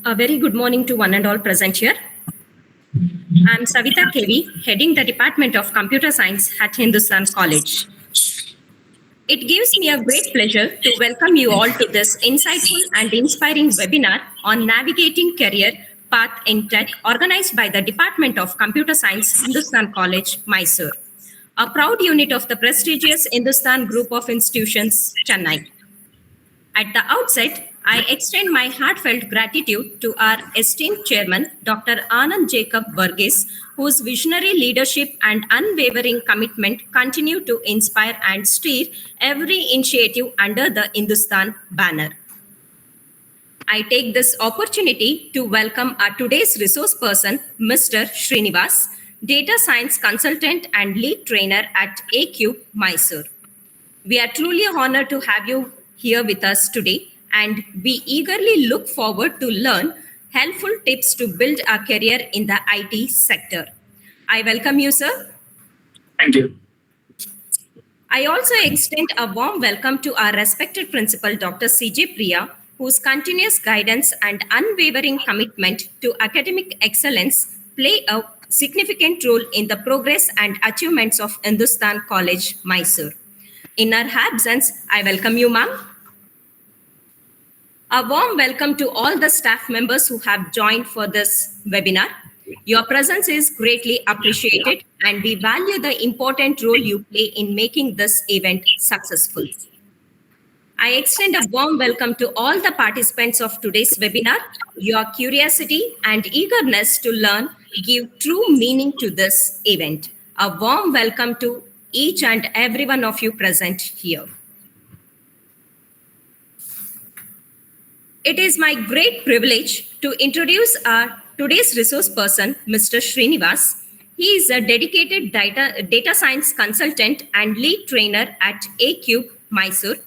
A very good morning to one and all present here. I'm Savita KV, heading the Department of Computer Science at Hindustan College. It gives me a great pleasure to welcome you all to this insightful and inspiring webinar on navigating career path in tech organized by the Department of Computer Science, Hindustan College, Mysore, a proud unit of the prestigious Hindustan Group of Institutions, Chennai. At the outset, I extend my heartfelt gratitude to our esteemed chairman, Dr. Anand Jacob Burgess, whose visionary leadership and unwavering commitment continue to inspire and steer every initiative under the Hindustan banner. I take this opportunity to welcome our today's resource person, Mr. Srinivas, data science consultant and lead trainer at AQ, Mysore. We are truly honored to have you here with us today, and we eagerly look forward to learn helpful tips to build a career in the IT sector. I welcome you, sir. Thank you. I also extend a warm welcome to our respected principal, Dr. CJ Priya, whose continuous guidance and unwavering commitment to academic excellence play a significant role in the progress and achievements of Hindustan College, Mysore. In her absence, I welcome you, ma'am. A warm welcome to all the staff members who have joined for this webinar. Your presence is greatly appreciated, and we value the important role you play in making this event successful. I extend a warm welcome to all the participants of today's webinar. Your curiosity and eagerness to learn give true meaning to this event. A warm welcome to each and every one of you present here. It is my great privilege to introduce our today's resource person, Mr. Srinivas. He is a dedicated data science consultant and lead trainer at AQ, Mysore,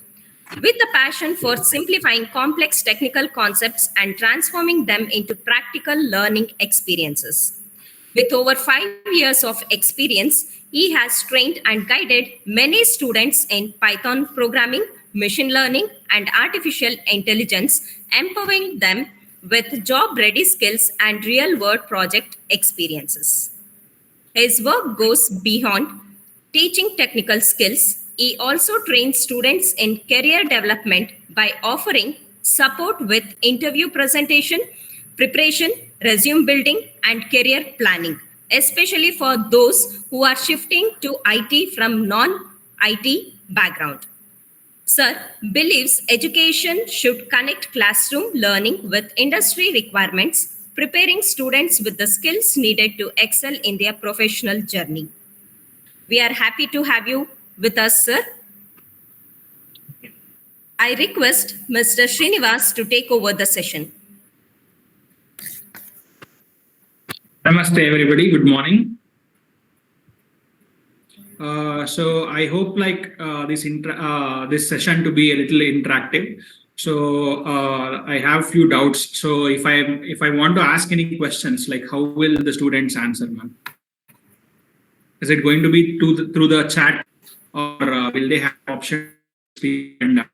with a passion for simplifying complex technical concepts and transforming them into practical learning experiences. With over 5 years of experience, he has trained and guided many students in Python programming, machine learning, and artificial intelligence, empowering them with job-ready skills and real-world project experiences. His work goes beyond teaching technical skills. He also trains students in career development by offering support with interview presentation, preparation, resume building, and career planning, especially for those who are shifting to IT from non-IT background. Sir believes education should connect classroom learning with industry requirements, preparing students with the skills needed to excel in their professional journey. We are happy to have you with us, sir. I request Mr. Srinivas to take over the session. Namaste, everybody. Good morning. So I hope this session to be a little interactive. So I have few doubts. So if I want to ask any questions, like how will the students answer, ma'am? Is it going to be through the chat, or will they have option to speak and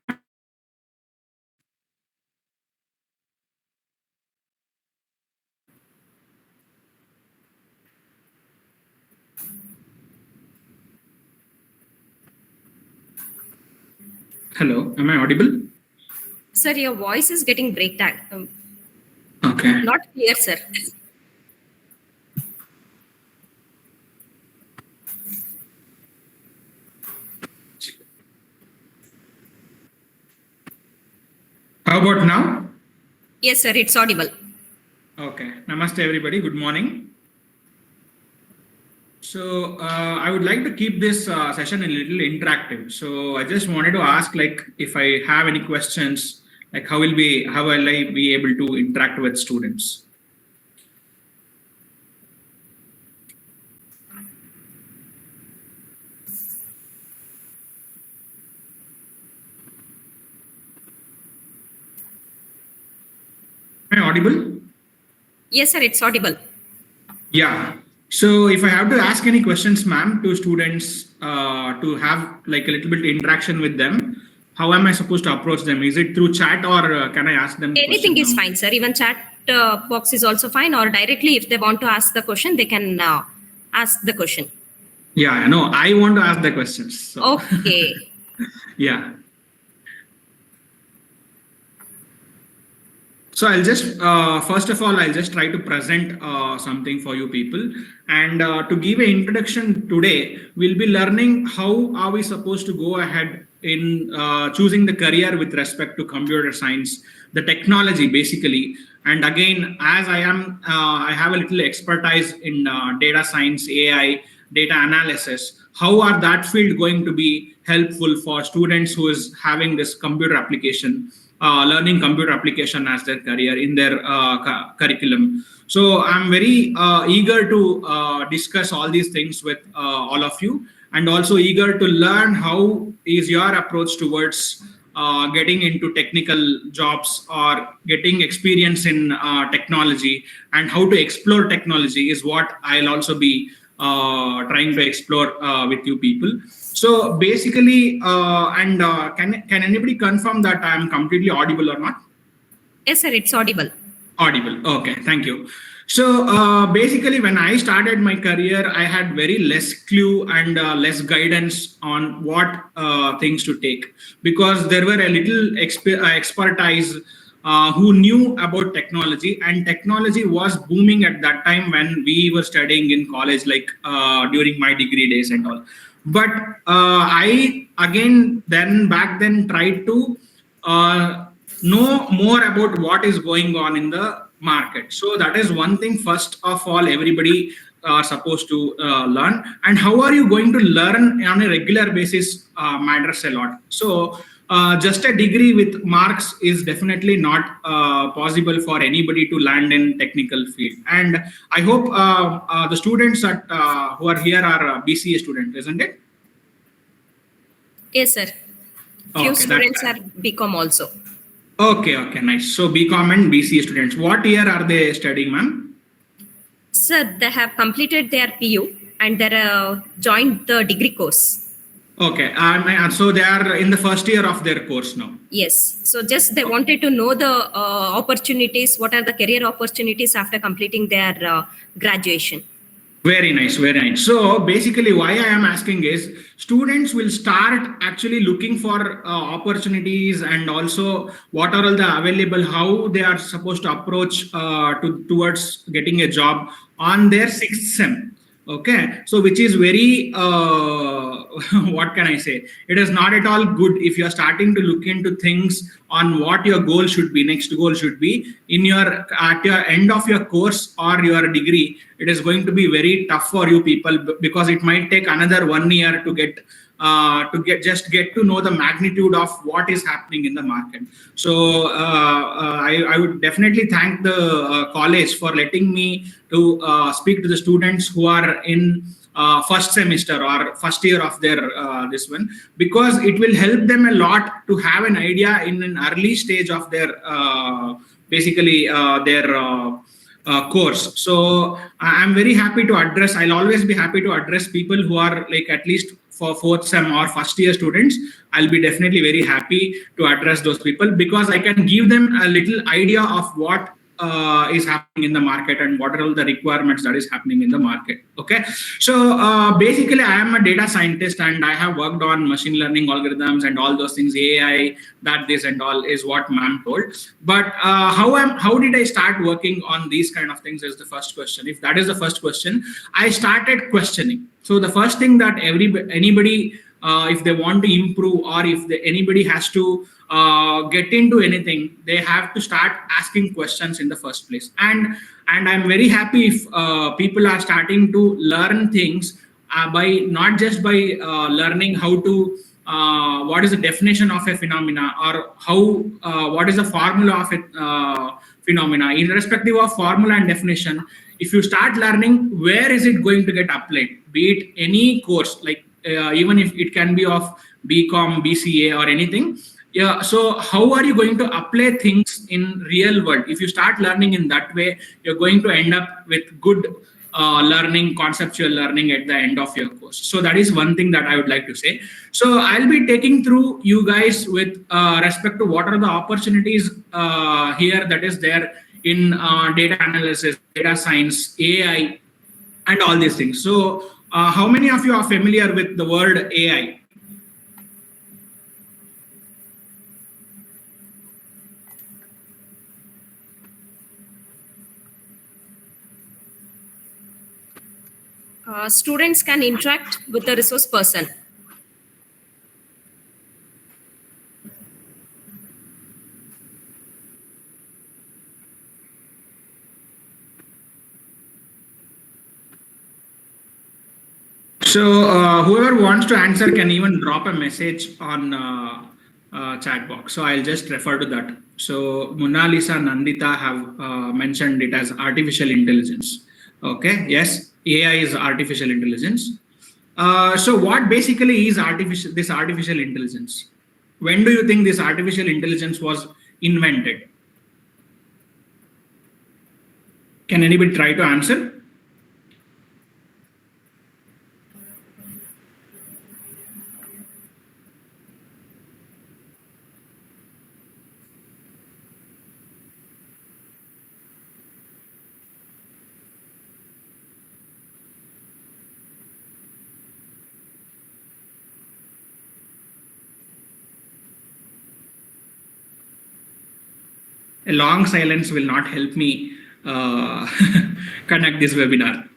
Hello, am I audible? Sir, your voice is getting breakdown. Okay. Not clear, sir. How about now? Yes, sir, it's audible. Okay. Namaste, everybody. Good morning. So I would like to keep this session a little interactive. So I just wanted to ask, like, if I have any questions, like how will I be able to interact with students? Am I audible? Yes, sir, it's audible. Yeah. So if I have to ask any questions, ma'am, to students to have like a little bit interaction with them, how am I supposed to approach them? Is it through chat, or can I ask them? Anything is fine, sir, even chat. box is also fine, or directly if they want to ask the question, they can ask the question. Yeah, no, I want to ask the questions. So. Okay. Yeah. So I'll just, first of all, I'll just try to present something for you people. And to give an introduction today, we'll be learning how are we supposed to go ahead in choosing the career with respect to computer science, the technology basically. And again, as I have a little expertise in data science, AI, data analysis. How are that field going to be helpful for students who is having this computer application? Learning computer application as their career in their curriculum. So I'm very eager to discuss all these things with all of you, and also eager to learn how is your approach towards getting into technical jobs or getting experience in technology, and how to explore technology is what I'll also be trying to explore with you people. So basically, can anybody confirm that I am completely audible or not? Yes, sir, it's audible. Audible. Okay, thank you. So basically, when I started my career, I had very less clue and less guidance on what things to take, because there were a little expertise who knew about technology, and technology was booming at that time when we were studying in college, like during my degree days and all. But I again back then tried to know more about what is going on in the market. So that is one thing, first of all, everybody are supposed to learn. And how are you going to learn on a regular basis matters a lot. So just a degree with marks is definitely not possible for anybody to land in technical field. And I hope the students that who are here are BCA students, isn't it? Yes, sir. Few Okay, students are BCom also. Okay, nice. So BCom and BCA students. What year are they studying, ma'am? Sir, they have completed their PU and they joined the degree course. Okay, so they are in the first year of their course now. Yes. So just they wanted to know the opportunities, what are the career opportunities after completing their graduation. Very nice, very nice. So basically why I am asking is students will start actually looking for opportunities, and also what are all the available, how they are supposed to approach towards getting a job on their sixth sem. Okay, so which is very what can I say, it is not at all good if you are starting to look into things on what your goal should be, next goal should be in your at your end of your course or your degree. It is going to be very tough for you people, because it might take another 1 year to get to know the magnitude of what is happening in the market. So I would definitely thank the college for letting me to speak to the students who are in first semester or first year of their this one, because it will help them a lot to have an idea in an early stage of their basically their course. So I'm very happy to address, I'll always be happy to address people who are like at least for fourth sem or first year students. I'll be definitely very happy to address those people, because I can give them a little idea of what is happening in the market and what are all the requirements that is happening in the market. Okay, so basically I am a data scientist and I have worked on machine learning algorithms and all those things, AI, that, this and all is what ma'am told. But how did I start working on these kind of things is the first question. If that is the first question, I started questioning. So the first thing that anybody if they want to improve, or if anybody has to get into anything, they have to start asking questions in the first place. And I'm very happy if people are starting to learn things by not just by learning how to what is the definition of a phenomena, or how what is the formula of a phenomena. Irrespective of formula and definition, if you start learning where is it going to get applied, be it any course, like even if it can be of BCom, BCA or anything. Yeah, so how are you going to apply things in real world? If you start learning in that way, you're going to end up with good learning, conceptual learning at the end of your course. So that is one thing that I would like to say. So I'll be taking through you guys with respect to what are the opportunities here that is there in data analysis, data science, AI, and all these things. So how many of you are familiar with the word AI? Students can interact with the resource person. So whoever wants to answer can even drop a message on chat box. So I'll just refer to that. So Mona Lisa, Nandita have mentioned it as artificial intelligence. Okay, yes, AI is artificial intelligence. So what basically is this artificial intelligence? When do you think this artificial intelligence was invented? Can anybody try to answer? A long silence will not help me conduct this webinar.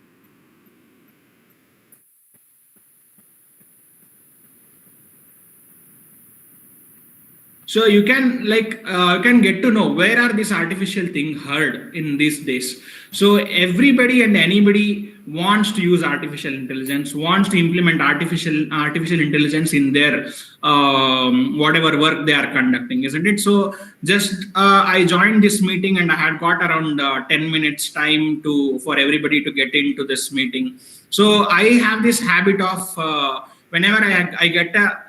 So you can you can get to know where are this artificial thing heard in these days. So everybody and anybody wants to use artificial intelligence, wants to implement artificial intelligence in their whatever work they are conducting, isn't it? So just I joined this meeting and I had got around 10 minutes time for everybody to get into this meeting. So I have this habit of whenever I get a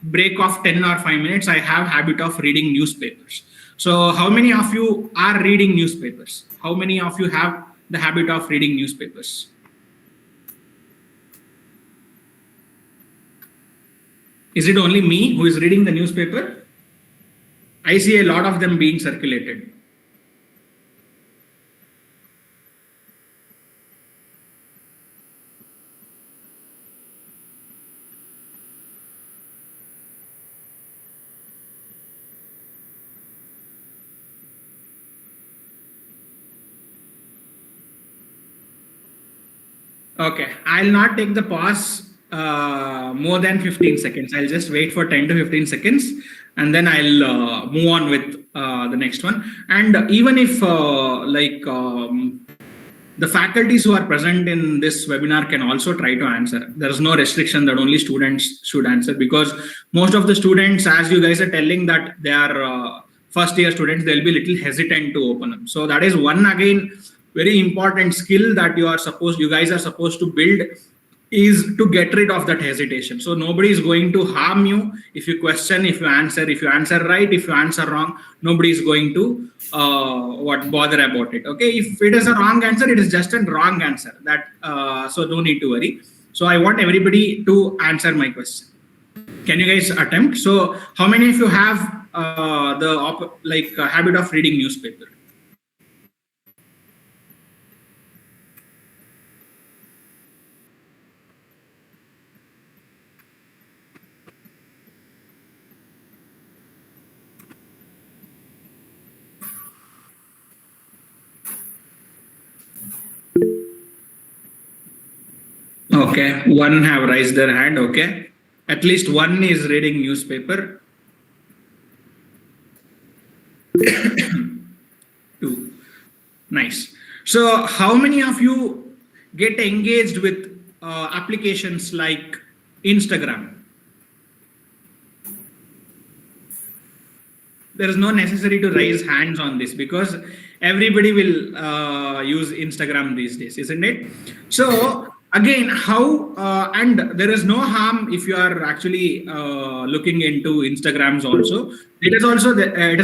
break of 10 or 5 minutes, I have habit of reading newspapers. So how many of you are reading newspapers? How many of you have the habit of reading newspapers? Is it only me who is reading the newspaper? I see a lot of them being circulated. Okay, I'll not take the pause more than 15 seconds. I'll just wait for 10 to 15 seconds and then I'll move on with the next one. And even if the faculties who are present in this webinar can also try to answer. There is no restriction that only students should answer, because most of the students, as you guys are telling that they are first year students, they'll be a little hesitant to open up. So that is one again very important skill that you guys are supposed to build, is to get rid of that hesitation. So nobody is going to harm you if you question, if you answer right, if you answer wrong, nobody is going to bother about it. Okay, if it is a wrong answer, it is just a wrong answer. That so no need to worry. So I want everybody to answer my question. Can you guys attempt? So how many of you have the habit of reading newspaper? Okay, one have raised their hand. Okay, at least one is reading newspaper. Two, nice. So how many of you get engaged with applications like Instagram? There is no necessary to raise hands on this because everybody will use Instagram these days, isn't it? So again, how and there is no harm if you are actually looking into Instagrams also. It is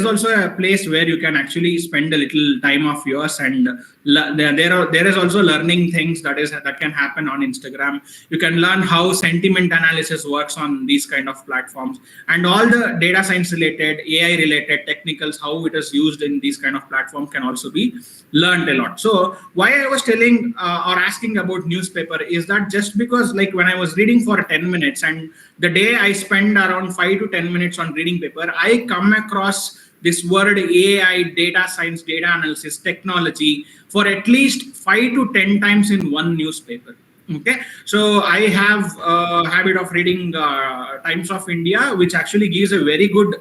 also a place where you can actually spend a little time of yours, and there is also learning things that can happen on Instagram. You can learn how sentiment analysis works on these kind of platforms, and all the data science related, AI related technicals, how it is used in these kind of platforms can also be learned a lot. So why I was telling or asking about newspaper is that just because, like, when I was reading for 10 minutes, and the day I spend around 5 to 10 minutes on reading paper, I come across this word AI, data science, data analysis, technology for at least 5 to 10 times in one newspaper. Okay, so I have a habit of reading Times of India, which actually gives a very good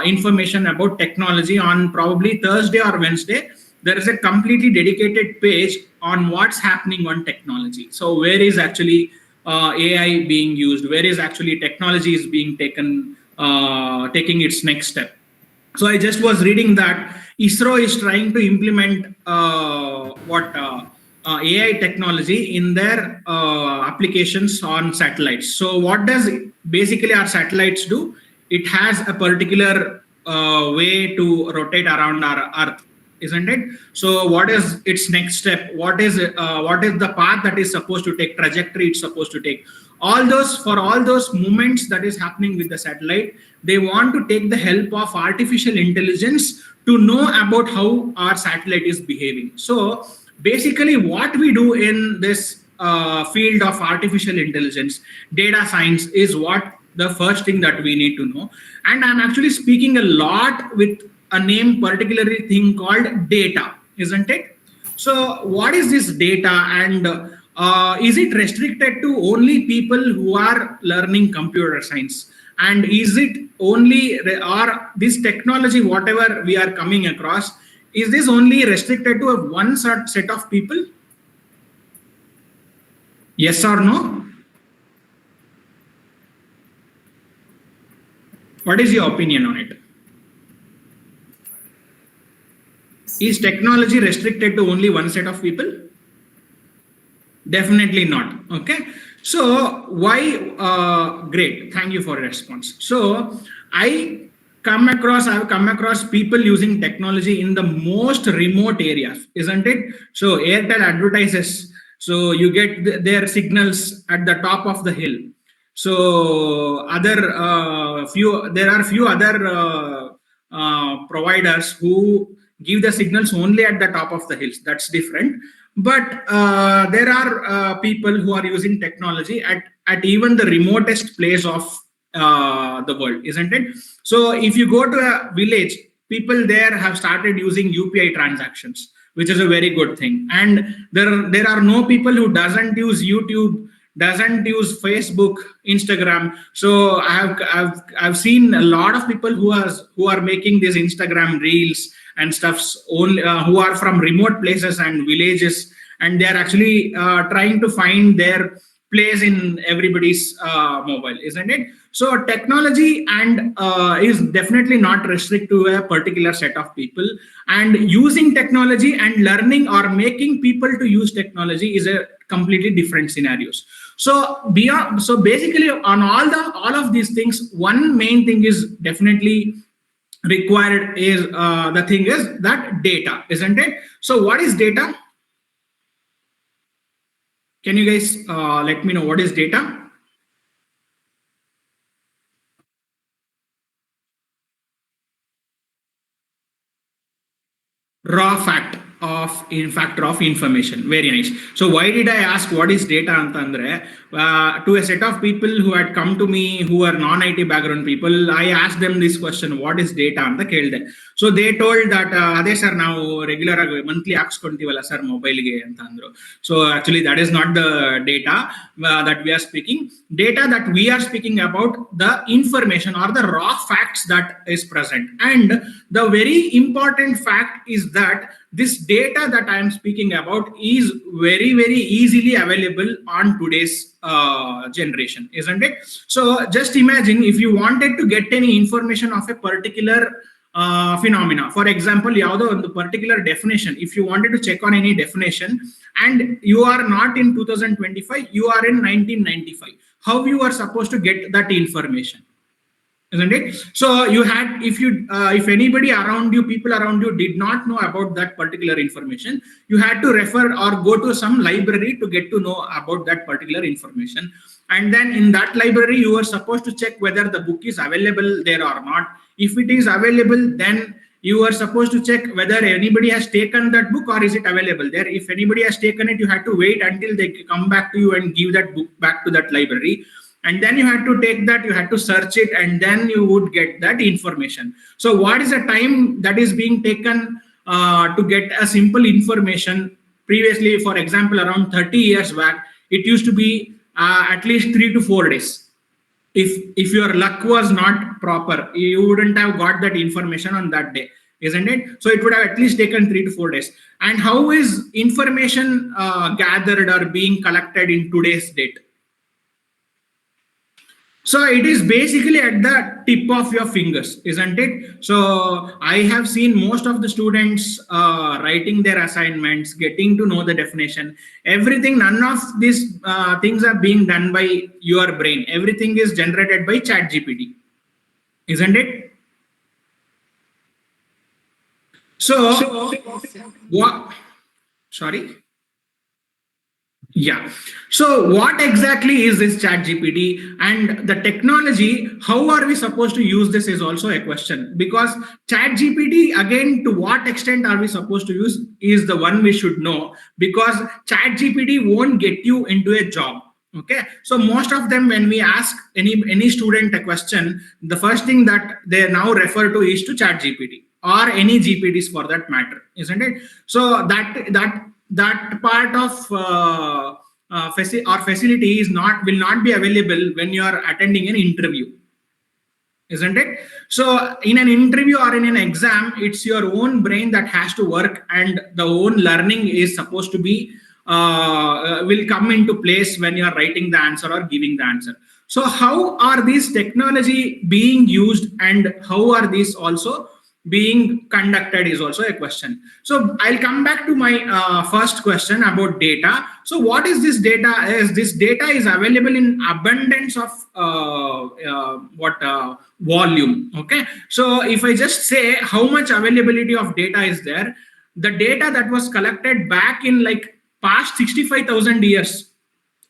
information about technology. On probably Thursday or Wednesday, there is a completely dedicated page on what's happening on technology. So where is actually AI being used? Where is actually technology is being taking its next step? So I just was reading that ISRO is trying to implement AI technology in their applications on satellites. So what does basically our satellites do? It has a particular way to rotate around our Earth, isn't it? So what is its next step? What is the path that is supposed to take, trajectory it's supposed to take? All those movements that is happening with the satellite, they want to take the help of artificial intelligence to know about how our satellite is behaving. So basically what we do in this field of artificial intelligence, data science, is what the first thing that we need to know. And I'm actually speaking a lot with a name, particularly thing called data, isn't it? So what is this data, and is it restricted to only people who are learning computer science? And is it only, or this technology, whatever we are coming across, is this only restricted to a one set of people? Yes or no? What is your opinion on it? Is technology restricted to only one set of people? Definitely not. Okay. So why? Great. Thank you for your response. So I've come across people using technology in the most remote areas, isn't it? So Airtel advertises. So you get their signals at the top of the hill. So there are few other providers who give the signals only at the top of the hills. That's different. But there are people who are using technology at even the remotest place of the world, isn't it? So if you go to a village, people there have started using UPI transactions, which is a very good thing. And there are no people who doesn't use YouTube, doesn't use Facebook, Instagram. So I've seen a lot of people who are making these Instagram reels and stuffs only, who are from remote places and villages, and they are actually trying to find their place in everybody's mobile, isn't it? So technology and is definitely not restricted to a particular set of people, and using technology and learning or making people to use technology is a completely different scenarios. So basically on all of these things, one main thing is definitely required is the thing is that data, isn't it? So what is data? Can you guys let me know what is data? Raw factor of information. Very nice. So why did I ask what is data antandre? To a set of people who had come to me who are non-IT background people, I asked them this question: what is data anta kelde. So they told that ade sir ನಾವು regular ಆಗಿ monthly ಹಾಕ್ಸ್ಕೊಂತೀವಲ್ಲ sir ಮೊಬೈಲ್ಗೆ ಅಂತ ಅಂದ್ರು. So actually that is not the data that we are speaking. Data that we are speaking about, the information or the raw facts that is present. And the very important fact is that this data that I am speaking about is very, very easily available on today's generation, isn't it? So just imagine if you wanted to get any information of a particular phenomena. For example, ಯಾವುದೋ ಒಂದು particular definition, if you wanted to check on any definition and you are not in 2025, you are in 1995, how you are supposed to get that information? Isn't it? So you had, if anybody around you, people around you did not know about that particular information, you had to refer or go to some library to get to know about that particular information. And then in that library you are supposed to check whether the book is available there or not. If it is available, then you are supposed to check whether anybody has taken that book or is it available there. If anybody has taken it, you had to wait until they come back to you and give that book back to that library, and then you had to take that, you had to search it, and then you would get that information. So what is the time that is being taken to get a simple information? Previously, for example, around 30 years back, it used to be at least 3 to 4 days. If your luck was not proper, you wouldn't have got that information on that day, isn't it? So it would have at least taken 3 to 4 days. And how is information gathered or being collected in today's date? So it is basically at the tip of your fingers, isn't it? So I have seen most of the students writing their assignments, getting to know the definition, everything. None of these things are being done by your brain. Everything is generated by ChatGPT, isn't it? So what? Sorry. Yeah. So what exactly is this ChatGPT and the technology? How are we supposed to use this is also a question, because ChatGPT, again, to what extent are we supposed to use is the one we should know, because ChatGPT won't get you into a job. Okay, so most of them, when we ask any student a question, the first thing that they now refer to is to ChatGPT or any GPTs for that matter, isn't it? So that part of facility will not be available when you are attending an interview, isn't it? So in an interview or in an exam, it's your own brain that has to work, and the own learning is supposed to be will come into place when you are writing the answer or giving the answer. So how are these technology being used, and how are these also being conducted is also a question. So I'll come back to my first question about data. So what is this data? This data is available in abundance of volume. Okay, so if I just say how much availability of data is there, the data that was collected back in like past 65,000 years.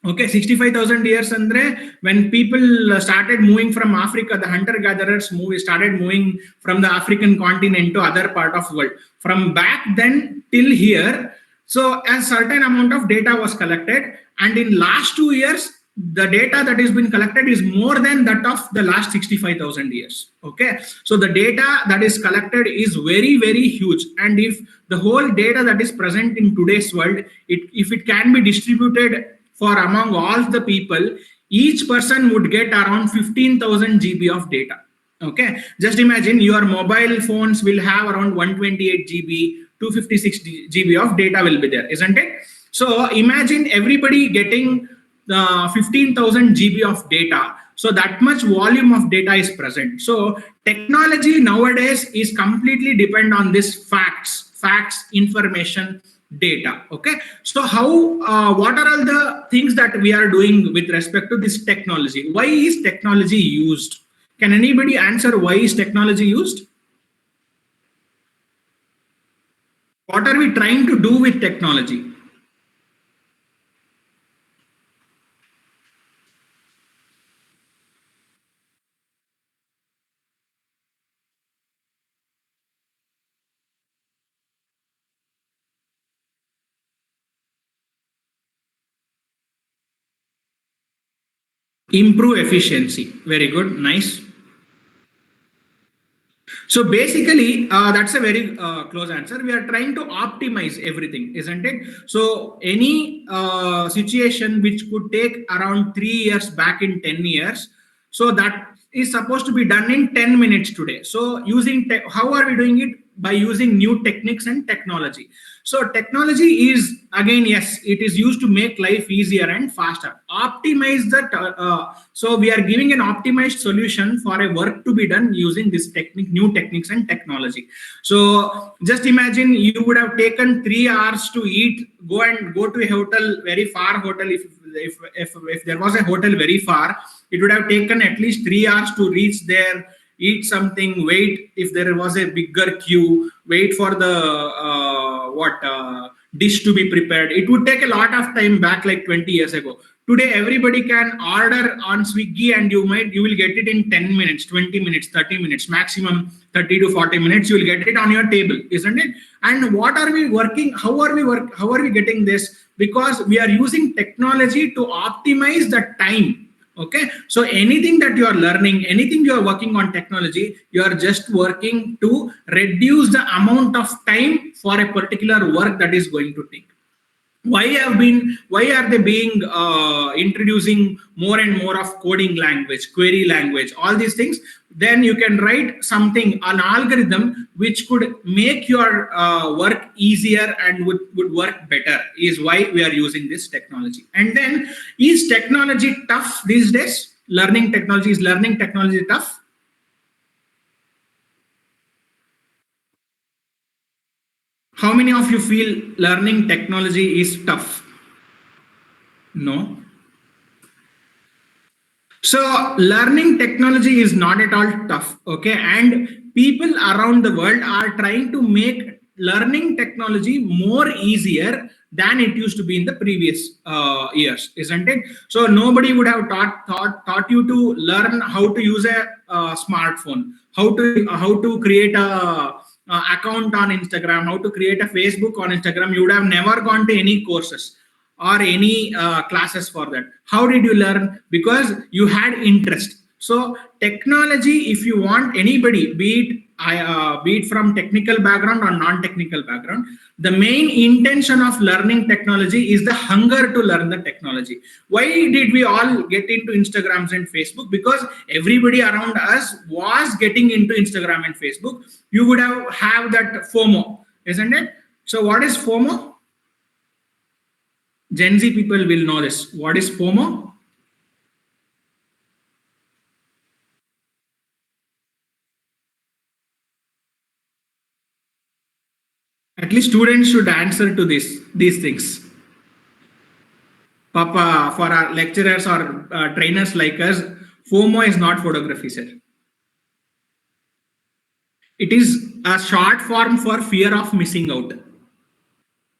Okay, 65,000 years andre, when people started moving from Africa, the hunter gatherers started moving from the African continent to other part of world. From back then till here, so a certain amount of data was collected, and in last 2 years the data that has been collected is more than that of the last 65,000 years. Okay, so the data that is collected is very, very huge, and if the whole data that is present in today's world, if it can be distributed for among all the people, each person would get around 15,000 GB of data. Okay, just imagine your mobile phones will have around 128 GB, 256 GB of data will be there, isn't it? So imagine everybody getting 15,000 GB of data. So that much volume of data is present. So technology nowadays is completely depend on this facts, information, data. Okay, so how what are all the things that we are doing with respect to this technology? Why is technology used? Can anybody answer why is technology used? What are we trying to do with technology? Improve efficiency. Very good, nice. So basically, that's a very close answer. We are trying to optimize everything, isn't it? So any situation which could take around 3 years back in 10 years, so that is supposed to be done in 10 minutes today. So using how are we doing it? by using new techniques and technology. So technology is, again, yes, it is used to make life easier and faster. Optimize that. So we are giving an optimized solution for a work to be done using this technique, new techniques and technology. So just imagine you would have taken 3 hours to eat, go to a hotel, very far hotel. If there was a hotel very far, it would have taken at least 3 hours to reach there, eat something, wait if there was a bigger queue, wait for the dish to be prepared. It would take a lot of time back, like 20 years ago. Today everybody can order on Swiggy, and you will get it in 10 minutes, 20 minutes, 30 minutes, maximum 30 to 40 minutes. You will get it on your table, isn't it? And what are we working? How are we getting this? Because we are using technology to optimize the time. Okay, so anything that you are learning, anything you are working on technology, you are just working to reduce the amount of time for a particular work that is going to take. Why are they being introducing more and more of coding language, query language, all these things? Then you can write something, an algorithm which could make your work easier and would work better, is why we are using this technology. And then, is technology tough these days? Learning technology tough? How many of you feel learning technology is tough? No. So learning technology is not at all tough, okay? And people around the world are trying to make learning technology more easier than it used to be in the previous years, isn't it? So nobody would have taught you to learn how to use a smartphone, how to create a account on Instagram, how to create a Facebook on Instagram. You would have never gone to any courses or any classes for that. How did you learn? Because you had interest. So technology, if you want anybody, be it from technical background or non-technical background, the main intention of learning technology is the hunger to learn the technology. Why did we all get into Instagrams and Facebook? Because everybody around us was getting into Instagram and Facebook. You would have that FOMO, isn't it? So what is FOMO? Gen Z people will know this. What is FOMO? At least students should answer to these things. Papa, for our lecturers or trainers like us, FOMO is not photography, sir. It is a short form for fear of missing out.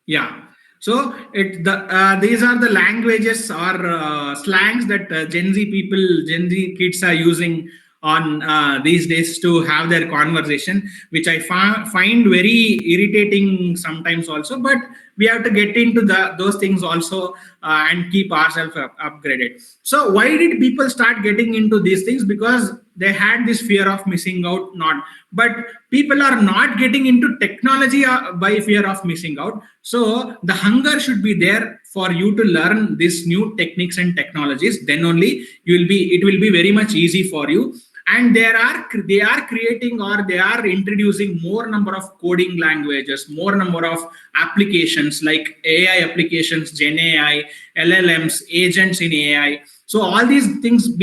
Yeah. So these are the languages or slangs that Gen Z kids are using on these days to have their conversation, which I find very irritating sometimes also. But we have to get into those things also and keep ourselves upgraded. So why did people start getting into these things? Because they had this fear of missing out. Not, but people are not getting into technology by fear of missing out. So the hunger should be there for you to learn these new techniques and technologies. Then only it will be very much easy for you. And they are creating, or they are introducing more number of coding languages, more number of applications like AI applications, Gen AI, LLMs, agents in AI. So all these things are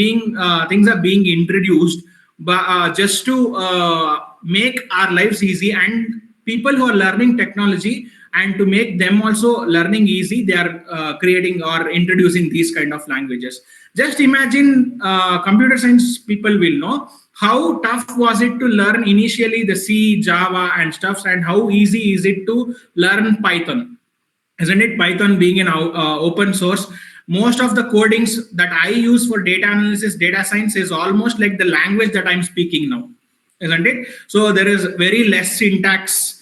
being introduced, but just to make our lives easy. And people who are learning technology, and to make them also learning easy, they are creating or introducing these kind of languages. Just imagine, computer science people will know how tough was it to learn initially the C, Java and stuff, and how easy is it to learn Python, isn't it? Python being an open source, most of the codings that I use for data analysis, data science is almost like the language that I'm speaking now, isn't it? So there is very less syntax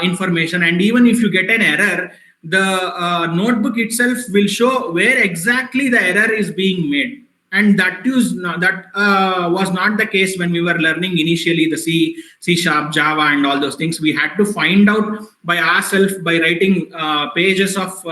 information, and even if you get an error, the notebook itself will show where exactly the error is being made. And that was not the case when we were learning initially the C sharp, Java and all those things. We had to find out by ourselves by writing pages of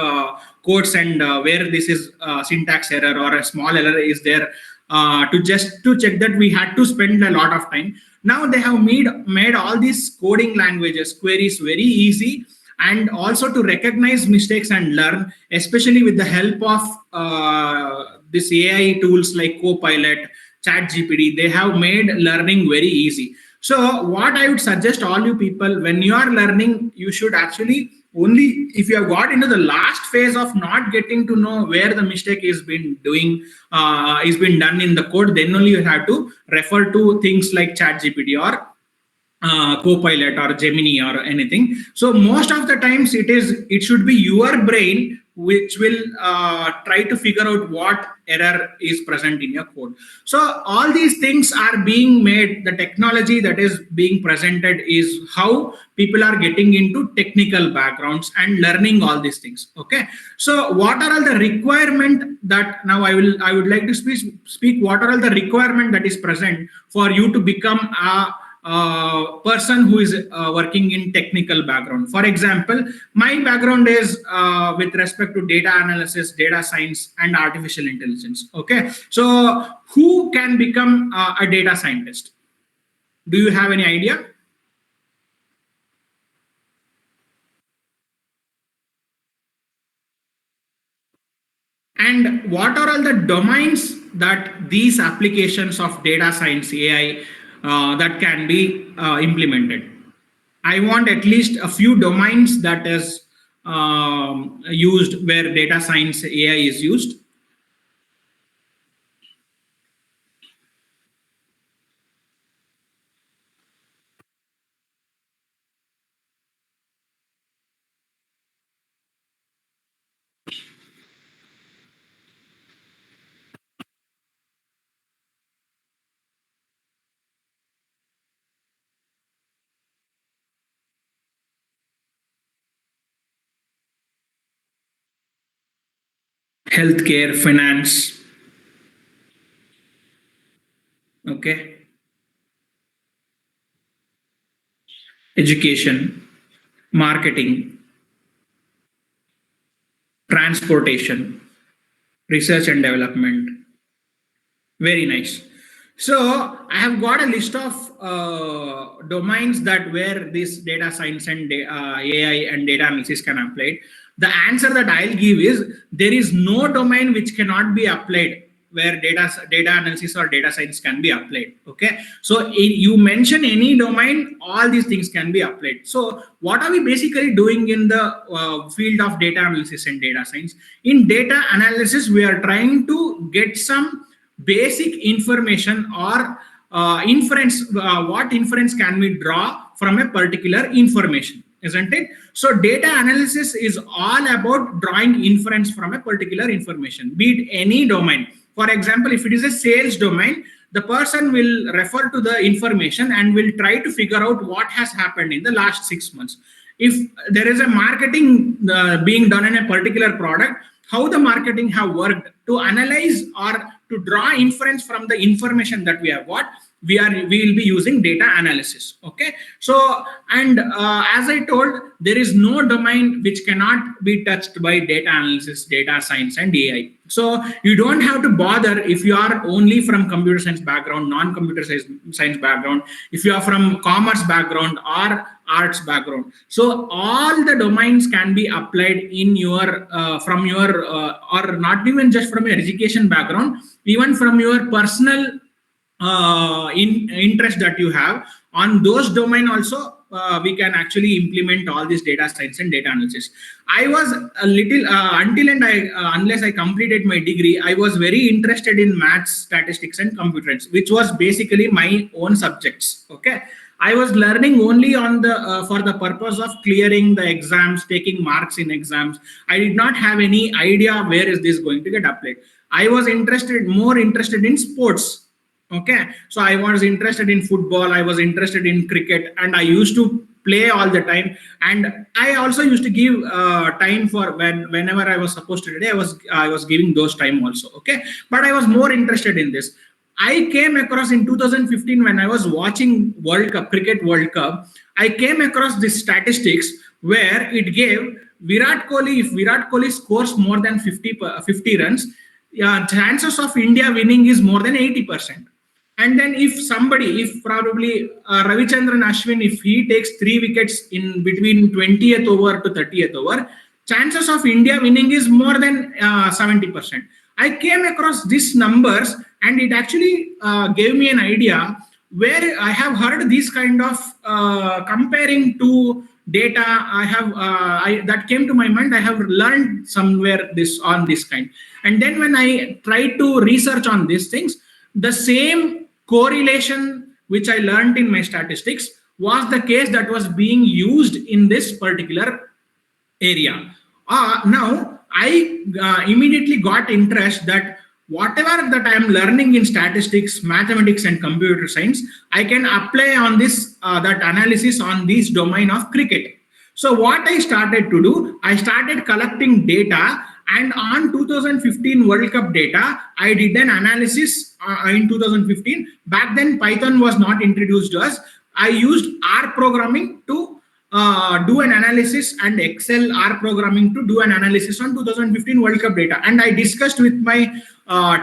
codes, and where this is syntax error or a small error is there, to check that. We had to spend a lot of time. Now they have made all these coding languages queries very easy, and also to recognize mistakes and learn, especially with the help of this AI tools like Copilot, Chat GPT. They have made learning very easy. So what I would suggest all you people, when you are learning, you should actually only, if you have got into the last phase of not getting to know where the mistake is been doing, is been done in the code, then only you have to refer to things like Chat GPT or Copilot or Gemini or anything. So most of the times it should be your brain which will try to figure out what error is present in your code. So all these things are being made. The technology that is being presented is how people are getting into technical backgrounds and learning all these things. Okay. So what are all the requirement that now I would like to speak what are all the requirement that is present for you to become a person who is working in technical background. For example, my background is with respect to data analysis, data science, and artificial intelligence. Okay, so who can become a data scientist? Do you have any idea? And what are all the domains that these applications of data science AI that can be implemented? I want at least a few domains that is used where data science AI is used. Healthcare, finance, okay, education, marketing, transportation, research and development. Very nice. So I have got a list of domains that where this data science and AI and data analysis can apply. The answer that I'll give is there is no domain which cannot be applied where data analysis or data science can be applied. Okay, so you mention any domain, all these things can be applied. So what are we basically doing in the field of data analysis and data science? In data analysis, we are trying to get some basic information or inference, what inference can we draw from a particular information, isn't it? So data analysis is all about drawing inference from a particular information, be it any domain. For example, if it is a sales domain, the person will refer to the information and will try to figure out what has happened in the last 6 months. If there is a marketing being done in a particular product, how the marketing have worked, to analyze or to draw inference from the information that we have got, we will be using data analysis. Okay, so and as I told, there is no domain which cannot be touched by data analysis, data science, and AI. So you don't have to bother if you are only from computer science background, non-computer science background, if you are from commerce background or arts background. So all the domains can be applied in your from your or not even just from your education background, even from your personal interest that you have on those domain also. We can actually implement all this data science and data analysis. I was a little until and I unless I completed my degree, I was very interested in maths, statistics, and computer science, which was basically my own subjects. Okay, I was learning only on the for the purpose of clearing the exams, taking marks in exams. I did not have any idea where is this going to get applied. I was more interested in sports. Okay, so I was interested in football, I was interested in cricket, and I used to play all the time. And I also used to give time for whenever I was supposed to today, I was giving those time also. Okay, but I was more interested in this. I came across in 2015 when I was watching World Cup, Cricket World Cup. I came across this statistics where it gave Virat Kohli, if Virat Kohli scores more than 50 runs, chances of India winning is more than 80%. And then if probably Ravichandran Ashwin, if he takes 3 wickets in between 20th over to 30th over, chances of India winning is more than 70%. I came across these numbers, and it actually gave me an idea where I have heard these kind of comparing to data. That came to my mind. I have learned somewhere this on this kind, and then when I tried to research on these things, the same correlation which I learned in my statistics was the case that was being used in this particular area. Now I immediately got interest that whatever that I am learning in statistics, mathematics, and computer science, I can apply on this that analysis on this domain of cricket. So what I started to do, I started collecting data, and on 2015 World Cup data, I did an analysis in 2015. Back then, Python was not introduced to us. I used R programming to do an analysis, and Excel R programming to do an analysis on 2015 World Cup data. And I discussed with my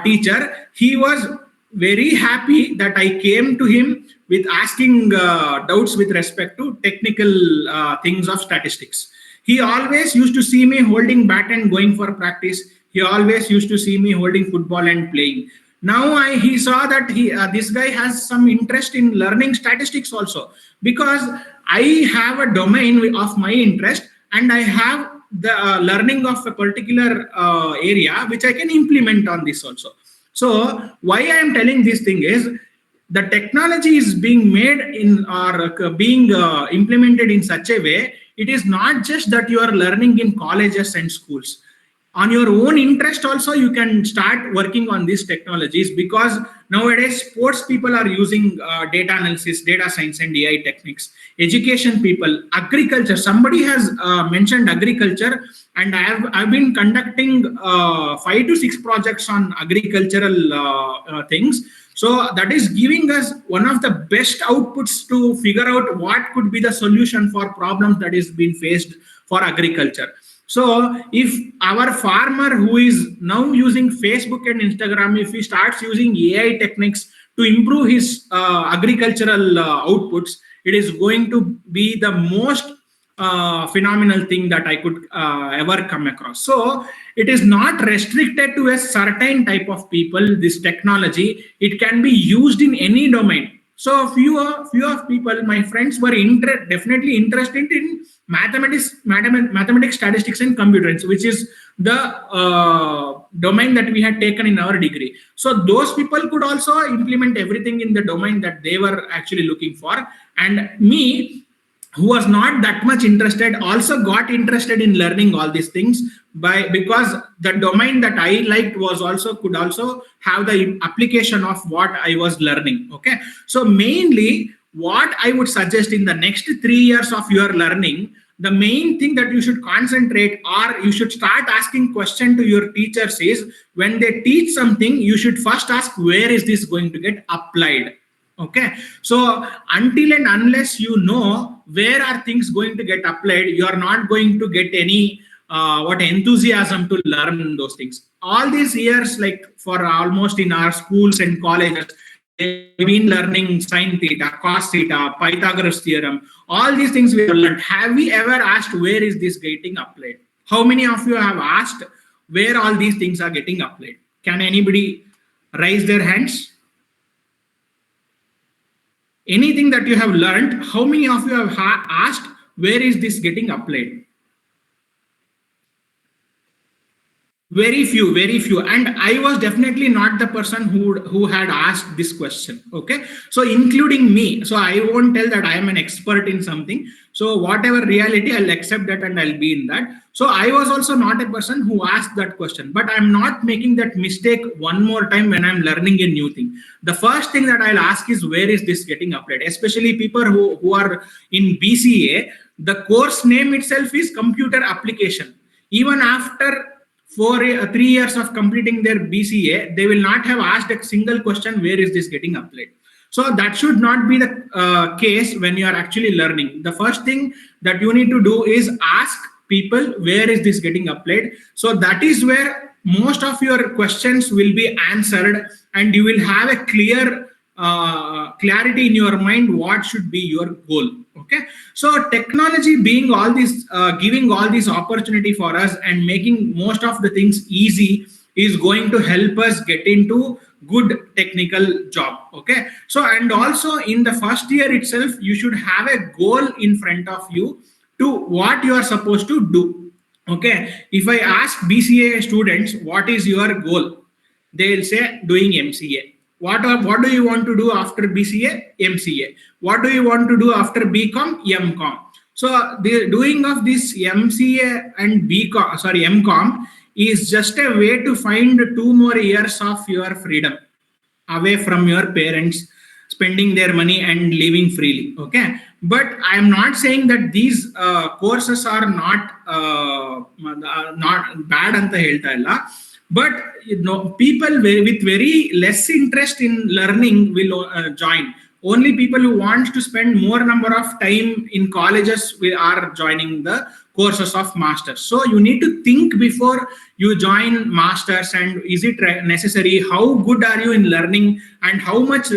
teacher. He was very happy that I came to him with asking doubts with respect to technical things of statistics. He always used to see me holding bat and going for practice. He always used to see me holding football and playing. Now he saw that this guy has some interest in learning statistics also, because I have a domain of my interest, and I have the learning of a particular area which I can implement on this also. So why I am telling this thing is, the technology is being made in or being implemented in such a way, it is not just that you are learning in colleges and schools. On your own interest also, you can start working on these technologies, because nowadays sports people are using data analysis, data science, and AI techniques. Education people, agriculture, somebody has mentioned agriculture, and I've been conducting 5 to 6 projects on agricultural things. So that is giving us one of the best outputs to figure out what could be the solution for problems that is being faced for agriculture. So if our farmer who is now using Facebook and Instagram, if he starts using AI techniques to improve his agricultural outputs, it is going to be the most phenomenal thing that I could ever come across. So it is not restricted to a certain type of people, this technology. It can be used in any domain. So few of people, my friends, were definitely interested in mathematics, statistics, and computer science, which is the domain that we had taken in our degree. So those people could also implement everything in the domain that they were actually looking for. And me, who was not that much interested, also got interested in learning all these things, because the domain that I liked could also have the application of what I was learning. Okay, so mainly what I would suggest in the next 3 years of your learning, the main thing that you should concentrate, or you should start asking question to your teachers, is when they teach something, you should first ask, where is this going to get applied? Okay, so until and unless you know where are things going to get applied, you are not going to get any enthusiasm to learn those things. All these years, like for almost in our schools and colleges, they've been learning sine theta, cos theta, Pythagoras theorem. All these things we have learned. Have we ever asked, where is this getting applied? How many of you have asked where all these things are getting applied? Can anybody raise their hands? Anything that you have learned, how many of you have asked, where is this getting applied? Very few. And I was definitely not the person who had asked this question. Okay, so including me. So I won't tell that I am an expert in something. So whatever reality, I'll accept that and I'll be in that. So I was also not a person who asked that question, but I'm not making that mistake one more time when I'm learning a new thing. The first thing that I'll ask is, where is this getting applied? Especially people who are in BCA, the course name itself is computer application. Even after 3 years of completing their BCA, they will not have asked a single question, where is this getting applied? So that should not be the case when you are actually learning. The first thing that you need to do is ask people, where is this getting applied? So that is where most of your questions will be answered, and you will have a clear clarity in your mind what should be your goal. Okay, so technology being all this giving all this opportunity for us and making most of the things easy is going to help us get into good technical job. Okay, so and also in the first year itself you should have a goal in front of you to what you are supposed to do. Okay, if I ask BCA students what is your goal, they'll say doing MCA. What do you want to do after BCA? MCA. What do you want to do after BCom? MCom. So the doing of this MCA and BCom, sorry, MCom is just a way to find 2 more years of your freedom away from your parents, spending their money and living freely. Okay, but I am not saying that these courses are not bad anta helta illa, but people with very less interest in learning will join. Only people who want to spend more number of time in colleges are joining the courses of masters. So you need to think before you join masters, and is it necessary, how good are you in learning, and how much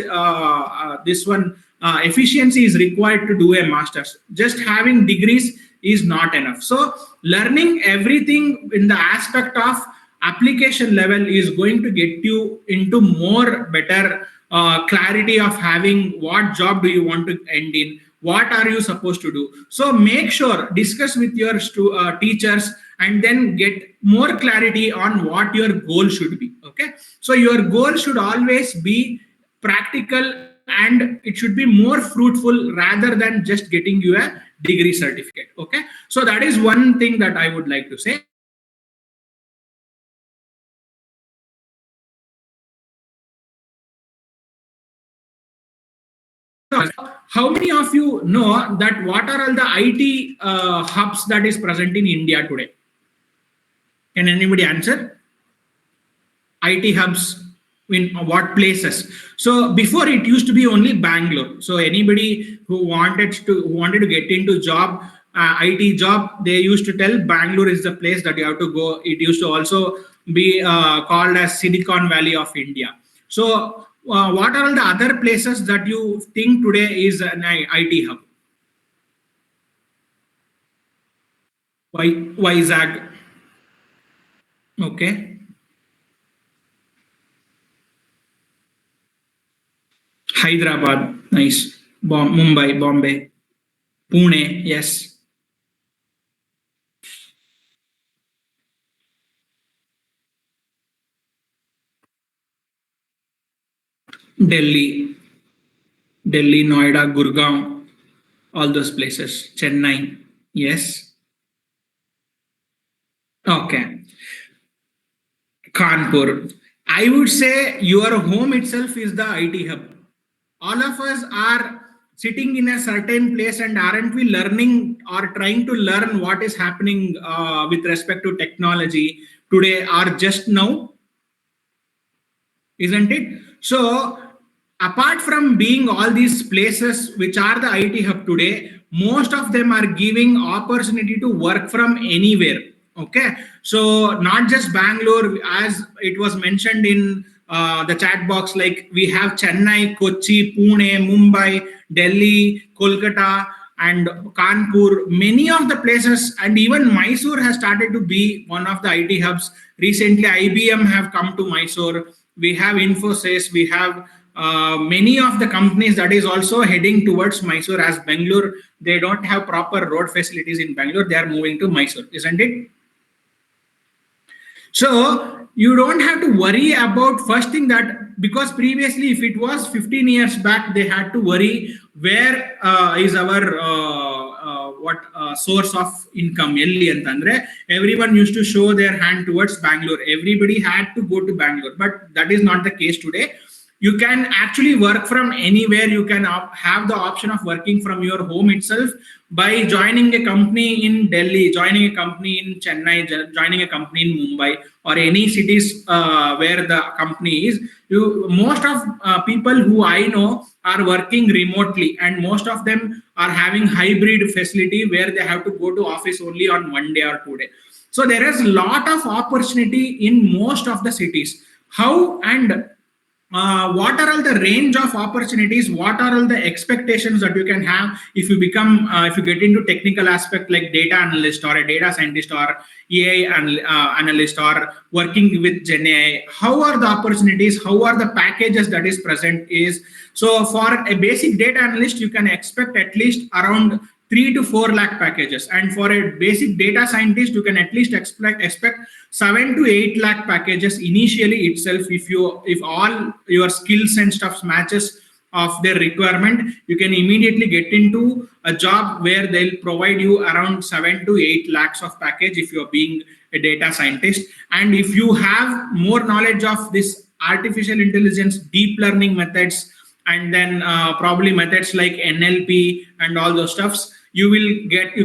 this one efficiency is required to do a masters. Just having degrees is not enough. So learning everything in the aspect of application level is going to get you into more better clarity of having what job do you want to end in, what are you supposed to do. So make sure discuss with your teachers and then get more clarity on what your goal should be. Okay, so your goal should always be practical and it should be more fruitful rather than just getting you a degree certificate. Okay, so that is one thing that I would like to say. How many of you know that what are all the IT hubs that is present in India today? Can anybody answer? IT hubs in what places? So before it used to be only Bangalore. So anybody who wanted to get into job, IT job, they used to tell Bangalore is the place that you have to go. It used to also be called as Silicon Valley of India. So what are all the other places that you think today is an IT hub? Why Zag? Okay. Hyderabad, nice. Mumbai, Bombay, Pune, yes. Delhi, Delhi, Noida, Gurgaon, all those places. Chennai, yes. Okay. Kanpur. I would say your home itself is the IT hub. All of us are sitting in a certain place, and aren't we learning or trying to learn what is happening with respect to technology today or just now? Isn't it? So, apart from being all these places which are the IT hub today, most of them are giving opportunity to work from anywhere. Okay, so not just Bangalore, as it was mentioned in the chat box, like we have Chennai, Kochi, Pune, Mumbai, Delhi, Kolkata, and Kanpur, many of the places, and even Mysore has started to be one of the IT hubs. Recently, IBM have come to Mysore. We have Infosys, we have many of the companies that is also heading towards Mysore, as Bangalore, they don't have proper road facilities in Bangalore, they are moving to Mysore, isn't it? So you don't have to worry about first thing, that because previously if it was 15 years back, they had to worry where is our what source of income elli antandre everyone used to show their hand towards Bangalore. Everybody had to go to Bangalore, but that is not the case today. You can actually work from anywhere. You can have the option of working from your home itself by joining a company in Delhi, joining a company in Chennai, joining a company in Mumbai, or any cities where the company is. Most of people who I know are working remotely, and most of them are having hybrid facility where they have to go to office only on 1 day or 2 day. So there is a lot of opportunity in most of the cities. How and what are all the range of opportunities, what are all the expectations that you can have if you become if you get into technical aspect like data analyst or a data scientist or analyst or working with gen AI. How are the opportunities, how are the packages that is present is, so for a basic data analyst you can expect at least around 3 to 4 lakh packages, and for a basic data scientist you can at least expect 7 to 8 lakh packages initially itself. If all your skills and stuff matches of their requirement, you can immediately get into a job where they'll provide you around 7 to 8 lakhs of package if you're being a data scientist. And if you have more knowledge of this artificial intelligence, deep learning methods, and then probably methods like NLP and all those stuffs, you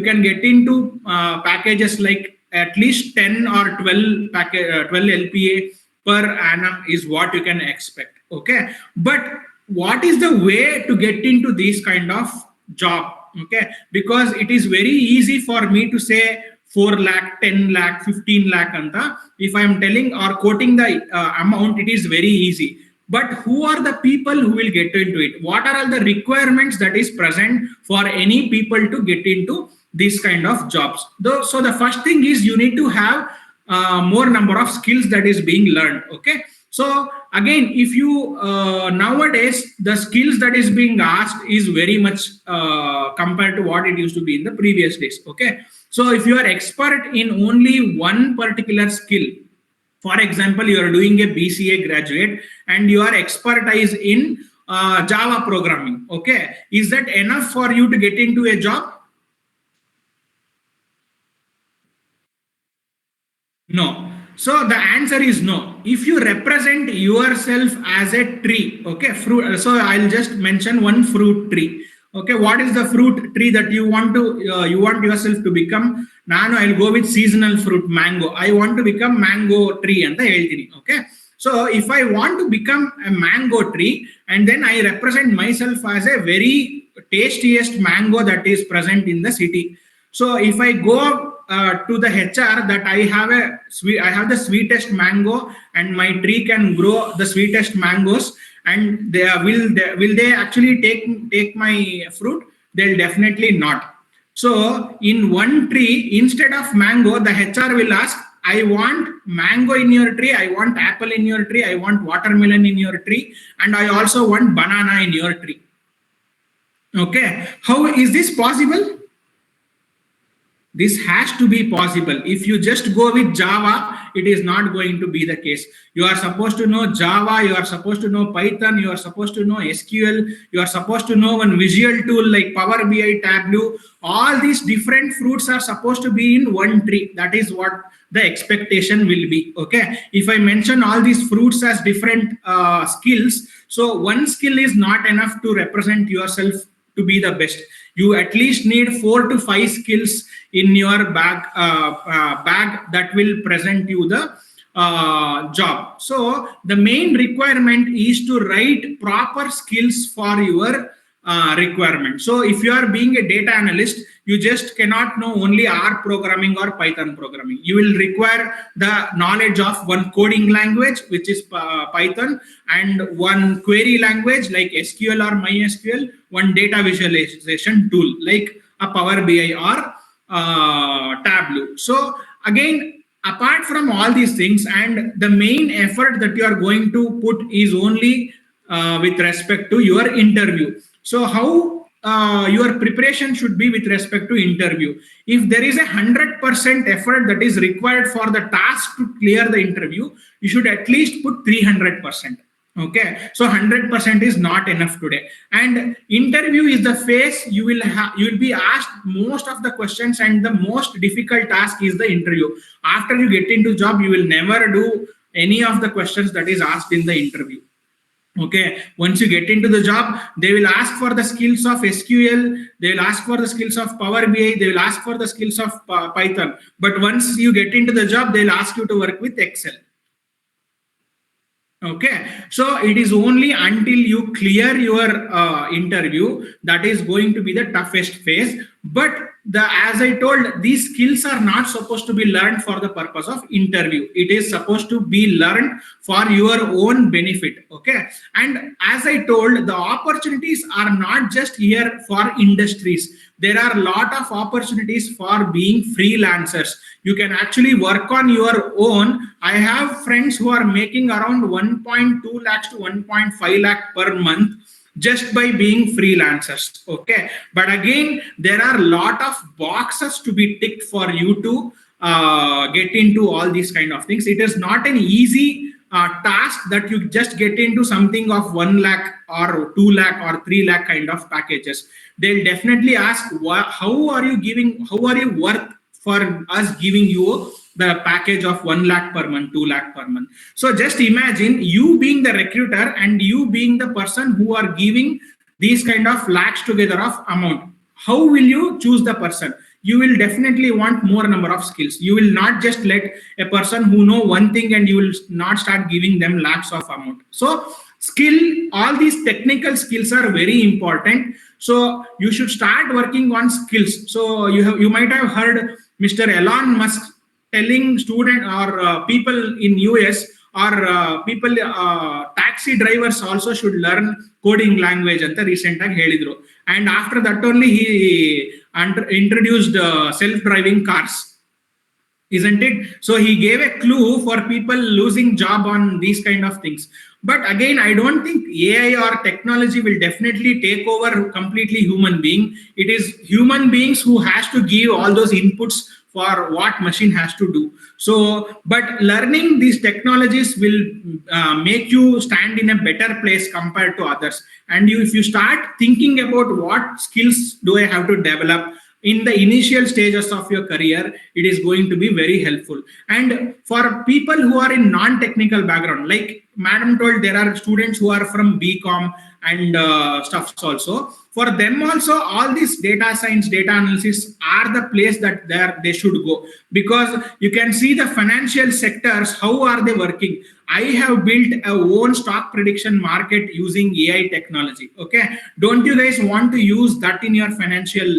can get into packages like at least 10 or 12 LPA per annum is what you can expect. Okay, but what is the way to get into this kind of job? Okay, because it is very easy for me to say 4 lakh, 10 lakh, 15 lakh anta. If I am telling or quoting the amount, it is very easy. But who are the people who will get into it? What are all the requirements that is present for any people to get into this kind of jobs? So the first thing is you need to have more number of skills that is being learned. Okay, so again, if you nowadays the skills that is being asked is very much compared to what it used to be in the previous days. Okay, so if you are expert in only one particular skill, for example, you are doing a BCA graduate and you are expertise in Java programming. Okay, is that enough for you to get into a job? No. So the answer is no. If you represent yourself as a tree, okay, fruit. So I'll just mention one fruit tree. Okay, what is the fruit tree that you want yourself to become? Nano, I'll go with seasonal fruit, mango. I want to become mango tree and the ಹೇಳ್ತೀನಿ. Okay. So if I want to become a mango tree and then I represent myself as a very tastiest mango that is present in the city. So if I go to the HR that I have the sweetest mango and my tree can grow the sweetest mangoes, and will they actually take my fruit? They'll definitely not. So in one tree, instead of mango, the HR will ask, I want mango in your tree, I want apple in your tree, I want watermelon in your tree, and I also want banana in your tree. Okay, how is this possible? This has to be possible. If you just go with Java, it is not going to be the case. You are supposed to know Java, you are supposed to know Python, you are supposed to know SQL, you are supposed to know one visual tool like Power BI, Tableau. All these different fruits are supposed to be in one tree. That is what the expectation will be. Okay, if I mention all these fruits as different skills, so one skill is not enough to represent yourself to be the best. You at least need 4 to 5 skills in your bag that will present you the job. So the main requirement is to write proper skills for your requirement. So if you are being a data analyst, you just cannot know only R programming or Python programming. You will require the knowledge of one coding language, which is Python, and one query language like SQL or MySQL, one data visualization tool like a Power BI or Tableau. So again, apart from all these things, and the main effort that you are going to put is only with respect to your interview. So how your preparation should be with respect to interview. If there is 100% effort that is required for the task to clear the interview, you should at least put 300%. Okay, so 100% is not enough today. And interview is the phase you will be asked most of the questions, and the most difficult task is the interview. After you get into job, you will never do any of the questions that is asked in the interview. Okay, once you get into the job, they will ask for the skills of SQL, they will ask for the skills of Power BI, they will ask for the skills of Python. But once you get into the job, they'll ask you to work with Excel. Okay, so it is only until you clear your interview that is going to be the toughest phase. But as I told, these skills are not supposed to be learned for the purpose of interview. It is supposed to be learned for your own benefit. Okay. And as I told, the opportunities are not just here for industries. There are a lot of opportunities for being freelancers. You can actually work on your own. I have friends who are making around 1.2 lakhs to 1.5 lakh per month just by being freelancers. Okay. But again, there are a lot of boxes to be ticked for you to get into all these kind of things. It is not an easy task that you just get into something of 1 lakh or 2 lakh or 3 lakh kind of packages. They'll definitely ask, how are you worth for us giving you the package of 1 lakh per month, 2 lakh per month. So just imagine you being the recruiter and you being the person who are giving these kind of lakhs together of amount. How will you choose the person? You will definitely want more number of skills. You will not just let a person who know one thing and you will not start giving them lakhs of amount. So all these technical skills are very important. So you should start working on skills. So you might have heard Mr. Elon Musk telling student or people in US or people taxi drivers also should learn coding language ಅಂತ recent ಆಗಿ ಹೇಳಿದ್ರು. And after that only he introduced self-driving cars, isn't it? So he gave a clue for people losing job on these kind of things. But again, I don't think AI or technology will definitely take over completely human being. It is human beings who has to give all those inputs for what machine has to do. So but learning these technologies will make you stand in a better place compared to others. And if you start thinking about what skills do I have to develop in the initial stages of your career, it is going to be very helpful. And for people who are in non-technical background, like madam told, there are students who are from BCom and stuffs also. For them also, all these data science, data analysis are the place that they should go, because you can see the financial sectors, how are they working. I have built a own stock prediction market using AI technology. Okay. Don't you guys want to use that in your financial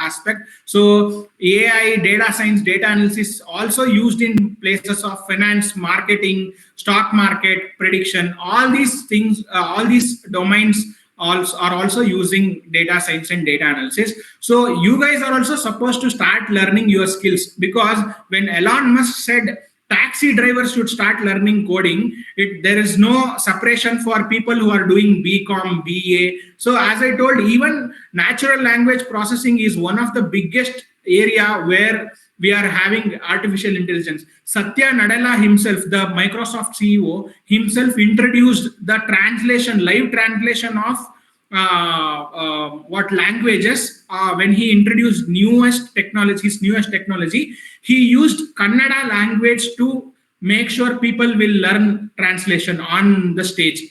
aspect? So AI, data science, data analysis also used in places of finance, marketing, stock market prediction. All these things, all these domains are also using data science and data analysis. So you guys are also supposed to start learning your skills, because when Elon Musk said taxi drivers should start learning coding, there is no separation for people who are doing BCom, BA. So as I told, even natural language processing is one of the biggest area where we are having artificial intelligence. Satya Nadella himself, the Microsoft CEO himself, introduced the live translation of what languages when he introduced newest technology. He used Kannada language to make sure people will learn translation on the stage.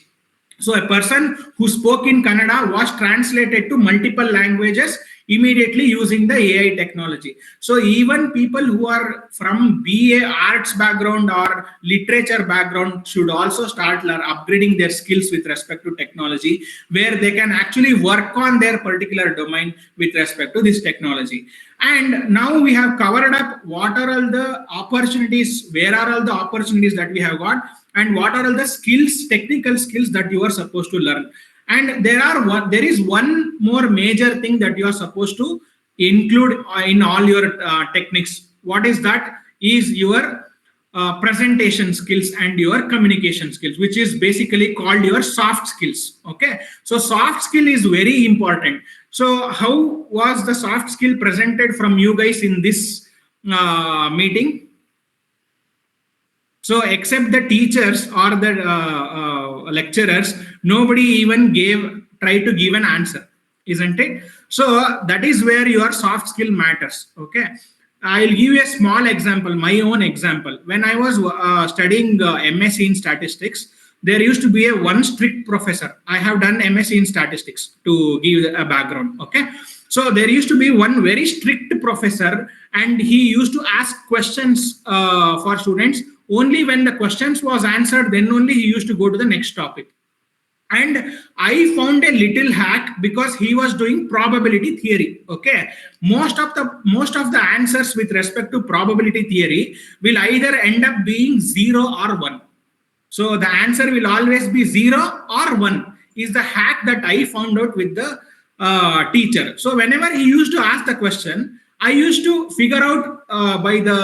So a person who spoke in Kannada was translated to multiple languages immediately using the AI technology. So even people who are from BA arts background or literature background should also start upgrading their skills with respect to technology, where they can actually work on their particular domain with respect to this technology. And now we have covered up what are all the opportunities, where are all the opportunities that we have got, and what are all the skills, technical skills that you are supposed to learn. And there is one more major thing that you are supposed to include in all your techniques. What is that? Is your presentation skills and your communication skills, which is basically called your soft skills. Okay. So soft skill is very important. So how was the soft skill presented from you guys in this meeting? So except the teachers or the lecturers, nobody even tried to give an answer, isn't it? So that is where your soft skill matters. Okay. I'll give you a small example, my own example. When I was studying MSc in statistics, there used to be one strict professor. I have done MSc in statistics to give a background. Okay. So there used to be one very strict professor, and he used to ask questions for students. Only when the questions was answered, then only he used to go to the next topic. And I found a little hack because he was doing probability theory. Okay, most of the answers with respect to probability theory will either end up being 0 or 1. So the answer will always be 0 or 1 is the hack that I found out with the teacher. So whenever he used to ask the question, I used to figure out by the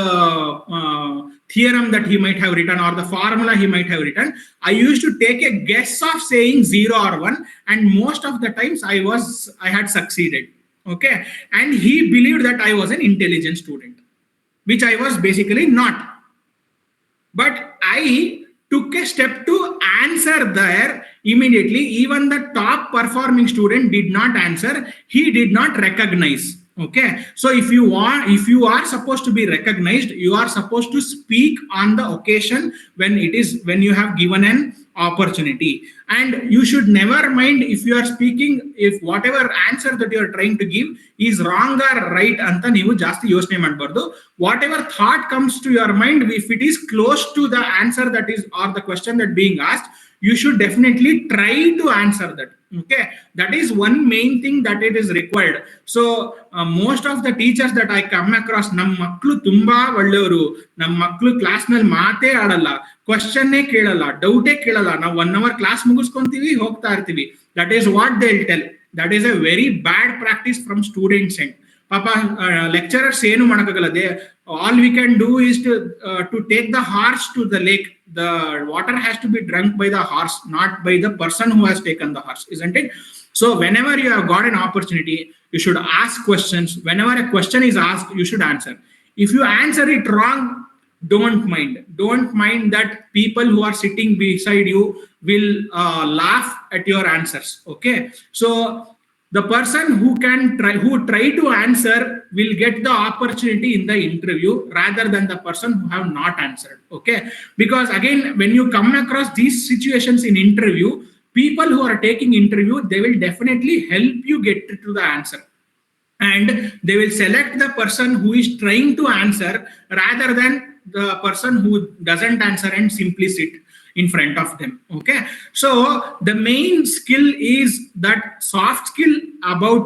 theorem that he might have written or the formula he might have written. I used to take a guess of saying 0 or 1, and most of the times I had succeeded. Okay, and he believed that I was an intelligent student, which I was basically not. But I took a step to answer there immediately. Even the top performing student did not answer, he did not recognize. Okay, so if you are supposed to be recognized, you are supposed to speak on the occasion when you have given an opportunity. And you should never mind if you are speaking, if whatever answer that you are trying to give is wrong or right ಅಂತ ನೀವು ಜಾಸ್ತಿ ಯೋಚನೆ ಮಾಡಬಾರ್ದು. Whatever thought comes to your mind, if it is close to the answer that is or the question that being asked, you should definitely try to answer that. Okay, that is one main thing that it is required. So most of the teachers that I come across, ನಮ್ಮ ಮಕ್ಕಳು ತುಂಬಾ ಒಳ್ಳೆಯವರು, ನಮ್ಮ ಮಕ್ಕಳು class ನಲ್ಲಿ ಮಾತೇ ಆಡಲ್ಲ, ಕ್ವಶನ್ನೇ ಕೇಳಲ್ಲ, ಡೌಟೇ ಕೇಳಲ್ಲ, ನಾವು 1 hour ಕ್ಲಾಸ್ ಮುಗಿಸ್ಕೊಂತೀವಿ, ಹೋಗ್ತಾ ಇರ್ತೀವಿ. That is what they'll tell. That is a very bad practice from students end. ಪಾಪ ಲೆಕ್ಚರರ್ಸ್ ಏನು ಮಾಡೋಕ್ಕಾಗಲ್ಲ. They all we can do is to take the horse to the lake. The water has to be drunk by the horse, not by the person who has taken the horse, isn't it? So whenever you have got an opportunity, you should ask questions. Whenever a question is asked, you should answer. If you answer it wrong, don't mind that people who are sitting beside you will laugh at your answers. Okay, so the person who try to answer will get the opportunity in the interview rather than the person who have not answered. Okay, because again, when you come across these situations in interview, people who are taking interview, they will definitely help you get to the answer, and they will select the person who is trying to answer rather than the person who doesn't answer and simply sit in front of them. Okay, so the main skill is that soft skill about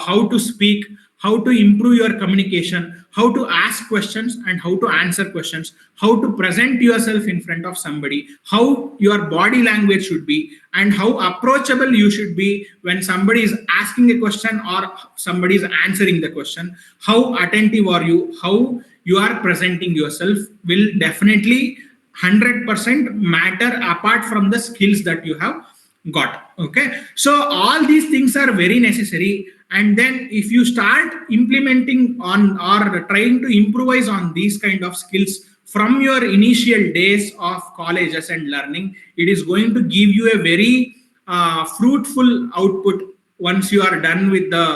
how to speak, how to improve your communication, how to ask questions and how to answer questions, how to present yourself in front of somebody, how your body language should be, and how approachable you should be when somebody is asking a question or somebody is answering the question. How attentive are you, how you are presenting yourself will definitely 100% matter apart from the skills that you have got. Okay, so all these things are very necessary, and then if you start implementing on or trying to improvise on these kind of skills from your initial days of colleges and learning, it is going to give you a very fruitful output once you are done with the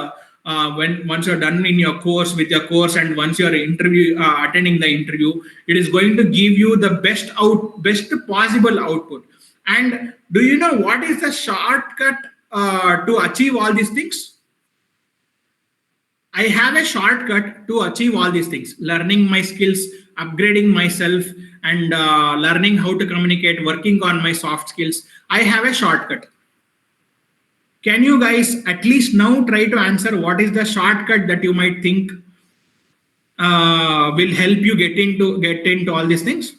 once you're done in your course with your course, and once you're attending the interview, it is going to give you the best possible output. And do you know what is the shortcut to achieve all these things? I have a shortcut to achieve all these things: learning my skills, upgrading myself, and learning how to communicate, working on my soft skills. I have a shortcut. Can you guys at least now try to answer what is the shortcut that you might think will help you get into all these things?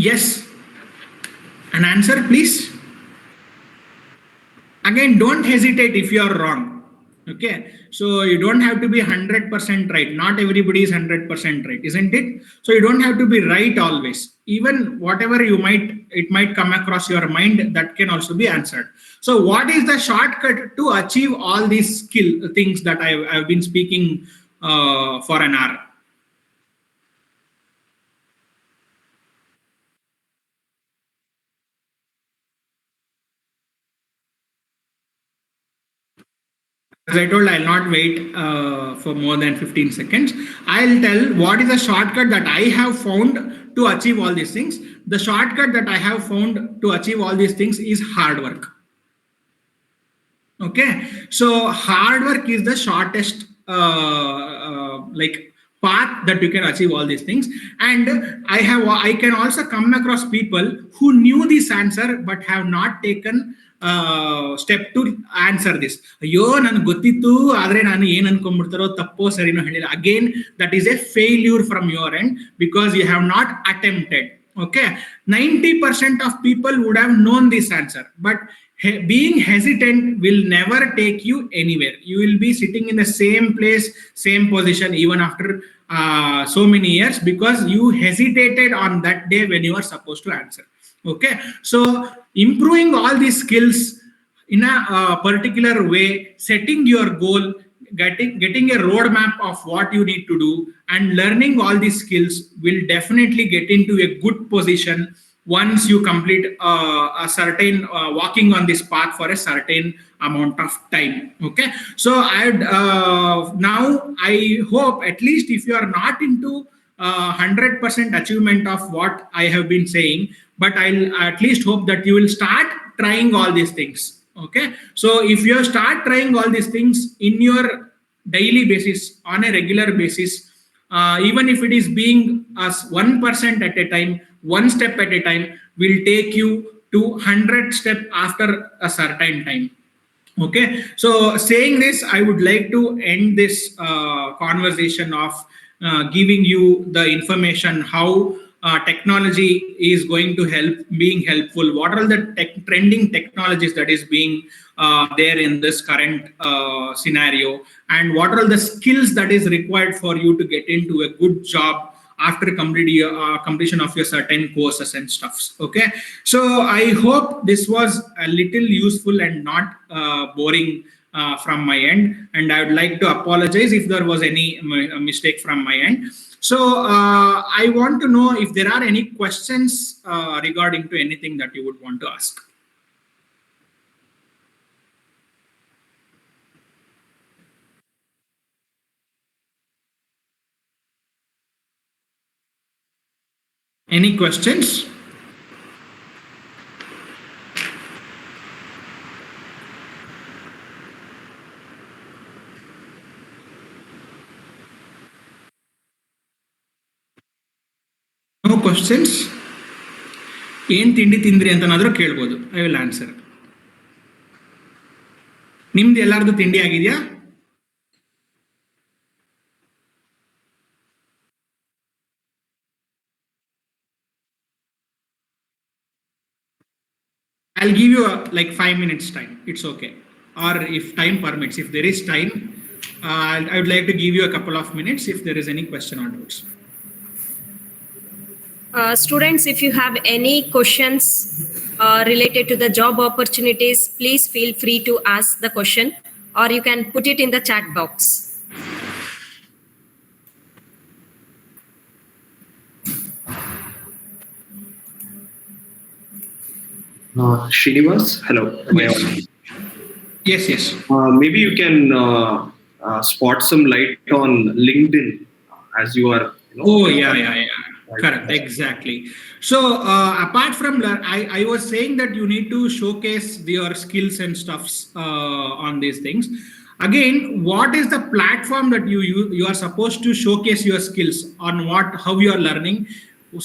Yes, an answer, please. Again, don't hesitate if you are wrong. Okay, so you don't have to be 100% right. Not everybody is 100% right, isn't it? So you don't have to be right always. Even whatever it might come across your mind, that can also be answered. So what is the shortcut to achieve all these skill things that I've been speaking for an hour? As I told, I'll not wait for more than 15 seconds. I'll tell what is the shortcut that I have found to achieve all these things. The shortcut that I have found to achieve all these things is hard work. Okay, so hard work is the shortest like path that you can achieve all these things. And I can also come across people who knew this answer but have not taken step to answer this. ಅಯ್ಯೋ ನನ್ಗೆ ಗೊತ್ತಿತ್ತು ಆದ್ರೆ ನಾನು ಏನ್ ಅನ್ಕೊಂಡ್ಬಿಡ್ತಾರೋ ತಪ್ಪೋ ಸರಿನೋ ಹೇಳಿಲ್ಲ. Again, that is a failure from your end because you have not attempted. Okay, 90% of people would have known this answer, but being hesitant will never take you anywhere. You will be sitting in the same place, same position even after so many years because you hesitated on that day when you are supposed to answer. Okay, so improving all these skills in a particular way, setting your goal, getting a roadmap of what you need to do, and learning all these skills will definitely get into a good position once you complete a certain walking on this path for a certain amount of time. Okay, so now I hope at least if you are not into 100% achievement of what I have been saying, but I'll at least hope that you will start trying all these things. Okay, so if you start trying all these things in your daily basis, on a regular basis, even if it is being as 1% at a time, one step at a time, will take you to 100 step after a certain time. Okay, so saying this, I would like to end this conversation of giving you the information how technology is going to help, being helpful, what are the trending technologies that is being there in this current scenario, and what are the skills that is required for you to get into a good job after completion of your certain courses and stuffs. Okay, so I hope this was a little useful and not boring from my end, and I would like to apologize if there was any mistake from my end. So I want to know if there are any questions regarding to anything that you would want to ask. Any questions? No questions? ಏನ್ ತಿಂಡಿ ತಿಂದ್ರಿ ಅಂತನಾದ್ರೂ ಕೇಳ್ಬೋದು. I will answer. ನಿಮ್ದು ಎಲ್ಲಾರ್ದು ತಿಂಡಿ ಆಗಿದೆಯಾ? I'll give you like 5 minutes time. It's okay. Or if time permits, if there is time, I would like to give you a couple of minutes if there is any question or doubts. Students, if you have any questions related to the job opportunities, please feel free to ask the question, or you can put it in the chat box. Srinivas, hello. Yes. Maybe you can spot some light on LinkedIn as you are. Oh, yeah. Correct, exactly. So apart from that, I was saying that you need to showcase your skills and stuffs on these things. Again, what is the platform that you are supposed to showcase your skills on? How you are learning?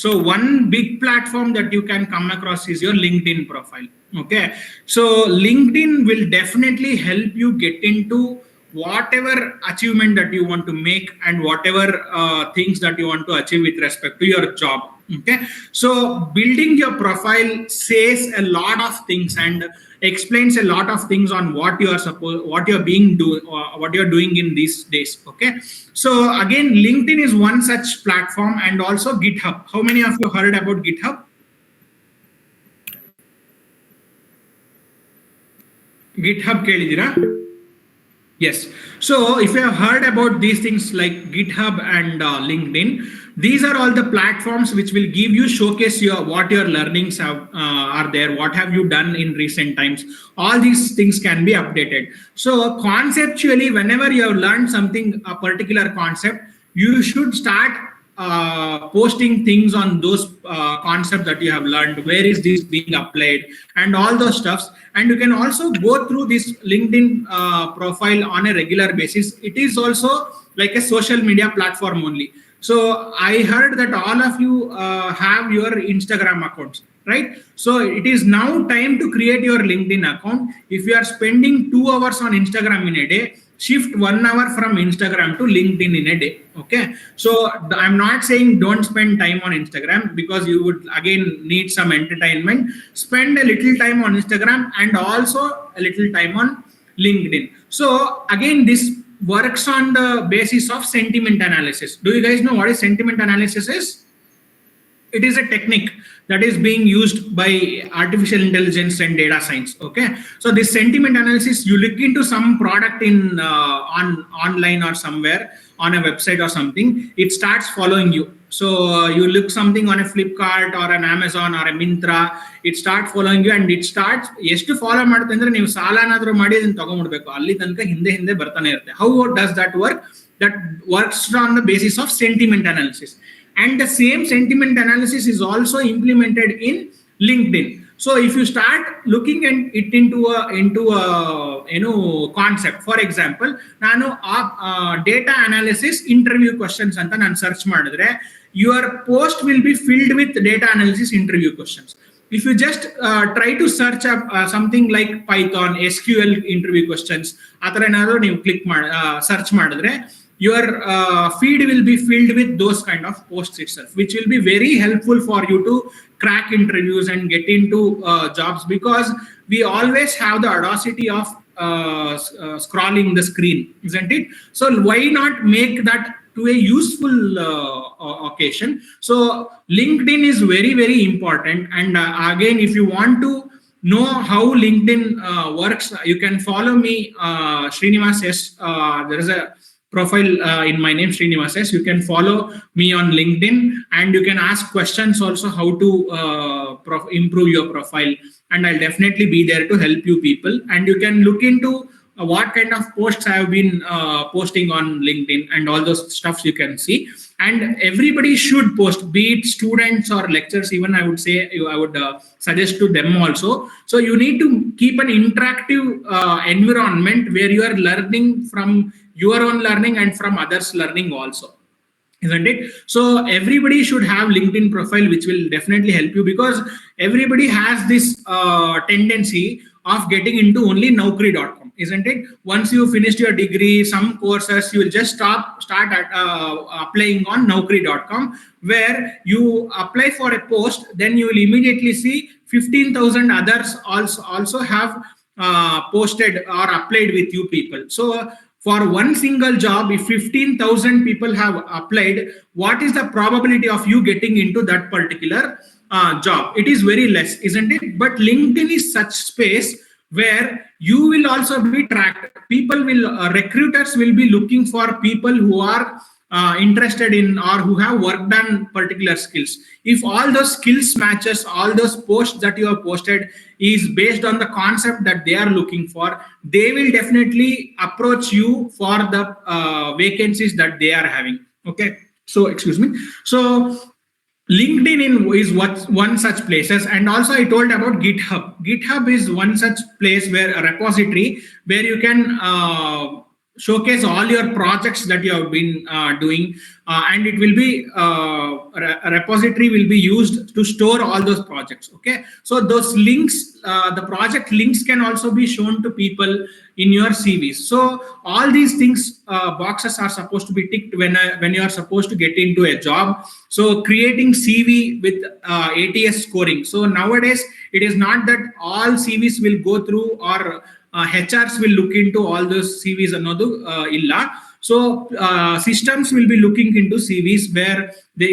So one big platform that you can come across is your LinkedIn profile. Okay, so LinkedIn will definitely help you get into whatever achievement that you want to make and whatever things that you want to achieve with respect to your job. Okay, so building your profile says a lot of things and explains a lot of things on what you are what you're doing in these days. Okay, so again, LinkedIn is one such platform, and also GitHub. How many of you heard about GitHub? GitHub ಕೇಳಿದಿರಾ? Yes. So if you have heard about these things like GitHub and LinkedIn, these are all the platforms which will give you showcase what your learnings are there, what have you done in recent times. All these things can be updated. So conceptually, whenever you have learned something, a particular concept, you should start posting things on those concepts that you have learned. Where is this being applied, and all those stuffs. And you can also go through this LinkedIn profile on a regular basis. It is also like a social media platform only. So I heard that all of you have your Instagram accounts, right? So it is now time to create your LinkedIn account. If you are spending 2 hours on Instagram in a day, shift 1 hour from Instagram to LinkedIn in a day. Okay, so I'm not saying don't spend time on Instagram, because you would again need some entertainment. Spend a little time on Instagram and also a little time on LinkedIn. So again, this works on the basis of sentiment analysis. Do you guys know what is sentiment analysis is? It is a technique that is being used by artificial intelligence and data science. Okay, so this sentiment analysis, you look into some product in on online or somewhere on a website or something, it starts following you. So you look something on a Flipkart or an Amazon or a Mintra, it starts following you, and it starts ಎಷ್ಟು follow ಮಾಡುತ್ತೆ ಅಂದ್ರೆ ನೀವು ಸಾಲ ಏನಾದರೂ ಮಾಡಿ ಅದನ್ನ ತಗೊಂಡ್ಬಿಡ್ಬೇಕು, ಅಲ್ಲಿ ತನಕ ಹಿಂದೆ ಹಿಂದೆ ಬರ್ತಾನೆ ಇರುತ್ತೆ. How does that work? That works on the basis of sentiment analysis. And the same sentiment analysis is also implemented in LinkedIn. So if you start looking at it into a concept, for example, ನಾನು data analysis interview questions ಅಂತ ನಾನು search ಮಾಡಿದ್ರೆ, your post will be filled with data analysis interview questions. If you just try to search up something like Python, SQL interview questions, ಆ ಥರ ಏನಾದರೂ ನೀವು click ಮಾಡಿ search ಮಾಡಿದ್ರೆ, your feed will be filled with those kind of posts itself, which will be very helpful for you to crack interviews and get into jobs, because we always have the audacity of scrolling the screen, isn't it? So why not make that to a useful occasion? So LinkedIn is very, very important. And again, if you want to know how LinkedIn works, you can follow me, Srinivas. There is a profile in my name, Srinivas. You can follow me on LinkedIn, and you can ask questions also how to improve your profile, and I'll definitely be there to help you people. And you can look into what kind of posts I have been posting on LinkedIn, and all those stuffs you can see. And everybody should post, be it students or lecturers, even I would say, I would suggest to them also. So you need to keep an interactive environment where you are learning from your own learning and from others learning also, isn't it? So everybody should have LinkedIn profile, which will definitely help you, because everybody has this tendency of getting into only Naukri.com, isn't it? Once you finished your degree, some courses, you will just start applying on Naukri.com, where you apply for a post, then you will immediately see 15,000 others also have posted or applied with you people. So for one single job, if 15,000 people have applied, what is the probability of you getting into that particular job? It is very less, isn't it? But LinkedIn is such space where you will also be tracked. People will, recruiters will be looking for people who are interested in or who have worked on particular skills. If all those skills matches, all those posts that you have posted is based on the concept that they are looking for, they will definitely approach you for the vacancies that they are having. Okay, so excuse me. So LinkedIn is one such places. And also I told about GitHub. GitHub is one such place, where a repository where you can showcase all your projects that you have been doing, and it will be a repository will be used to store all those projects. Okay, so those links, the project links can also be shown to people in your CVs. So all these things, boxes are supposed to be ticked when you are supposed to get into a job. So creating CV with ATS scoring. So nowadays it is not that all CVs will go through, or HRs will look into all those CVs ಅನ್ನೋದು ಇಲ್ಲ. So systems will be looking into CVs, where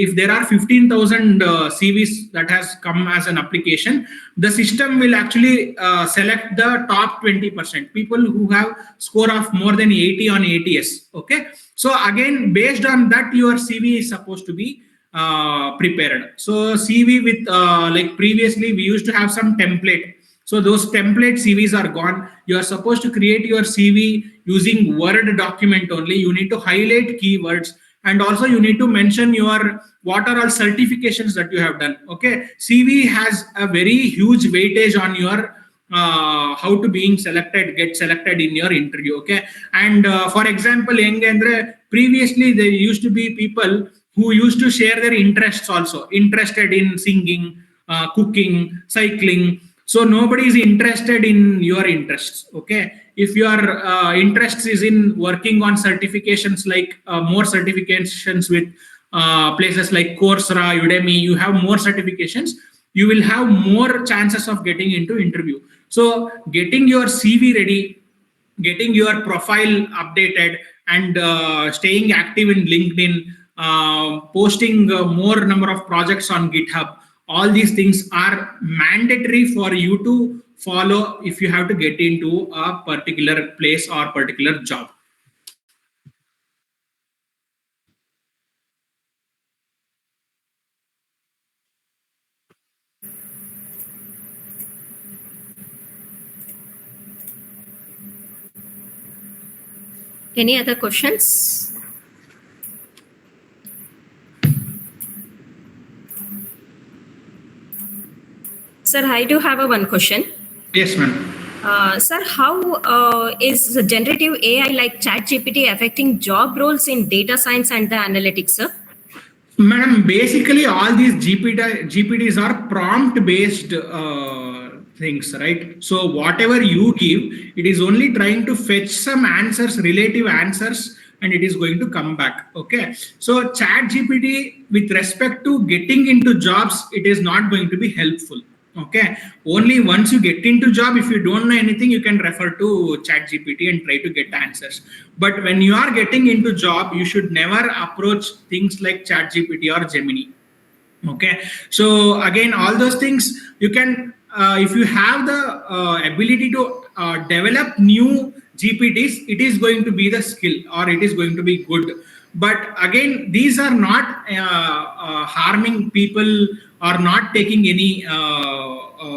if there are 15,000 CVs that has come as an application, the system will actually select the top 20% people who have score of more than 80 on ATS. Okay, so again, based on that, your CV is supposed to be prepared. So CV with like previously we used to have some template. So those template CVs are gone. You are supposed to create your CV using Word document only. You need to highlight keywords, and also you need to mention your what are all certifications that you have done. Okay, CV has a very huge weightage on your how to get selected in your interview. Okay, and for example, Engendre, previously there used to be people who used to share their interests also, interested in singing, cooking, cycling. So nobody is interested in your interests. Okay, if your interest is in working on certifications, like more certifications with places like Coursera, Udemy, you have more certifications, you will have more chances of getting into interview. So getting your CV ready, getting your profile updated, and staying active in LinkedIn, posting more number of projects on GitHub, all these things are mandatory for you to follow if you have to get into a particular place or particular job. Any other questions? Sir, I do have one question. Yes, ma'am. Sir, how is the generative AI like ChatGPT affecting job roles in data science and the analytics, sir? Madam, basically all these GPTs are prompt based things, right? So whatever you give, it is only trying to fetch some answers, relative answers, and it is going to come back. Okay, so chat GPT with respect to getting into jobs, it is not going to be helpful. Okay, only once you get into job, if you don't know anything, you can refer to chat GPT and try to get answers. But when you are getting into job, you should never approach things like chat GPT or Gemini. Okay, so again, all those things you can if you have the ability to develop new GPTs, it is going to be the skill, or it is going to be good. But again, these are not harming people, or not taking any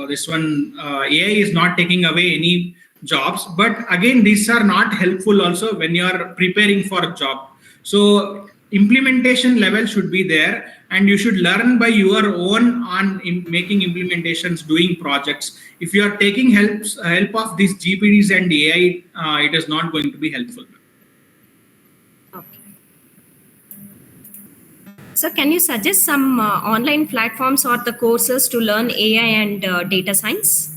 this one AI is not taking away any jobs. But again, these are not helpful also when you are preparing for a job. So implementation level should be there, and you should learn by your own on making implementations, doing projects. If you are taking help of these GPTs and AI, it is not going to be helpful. Okay. So can you suggest some online platforms or the courses to learn AI and data science?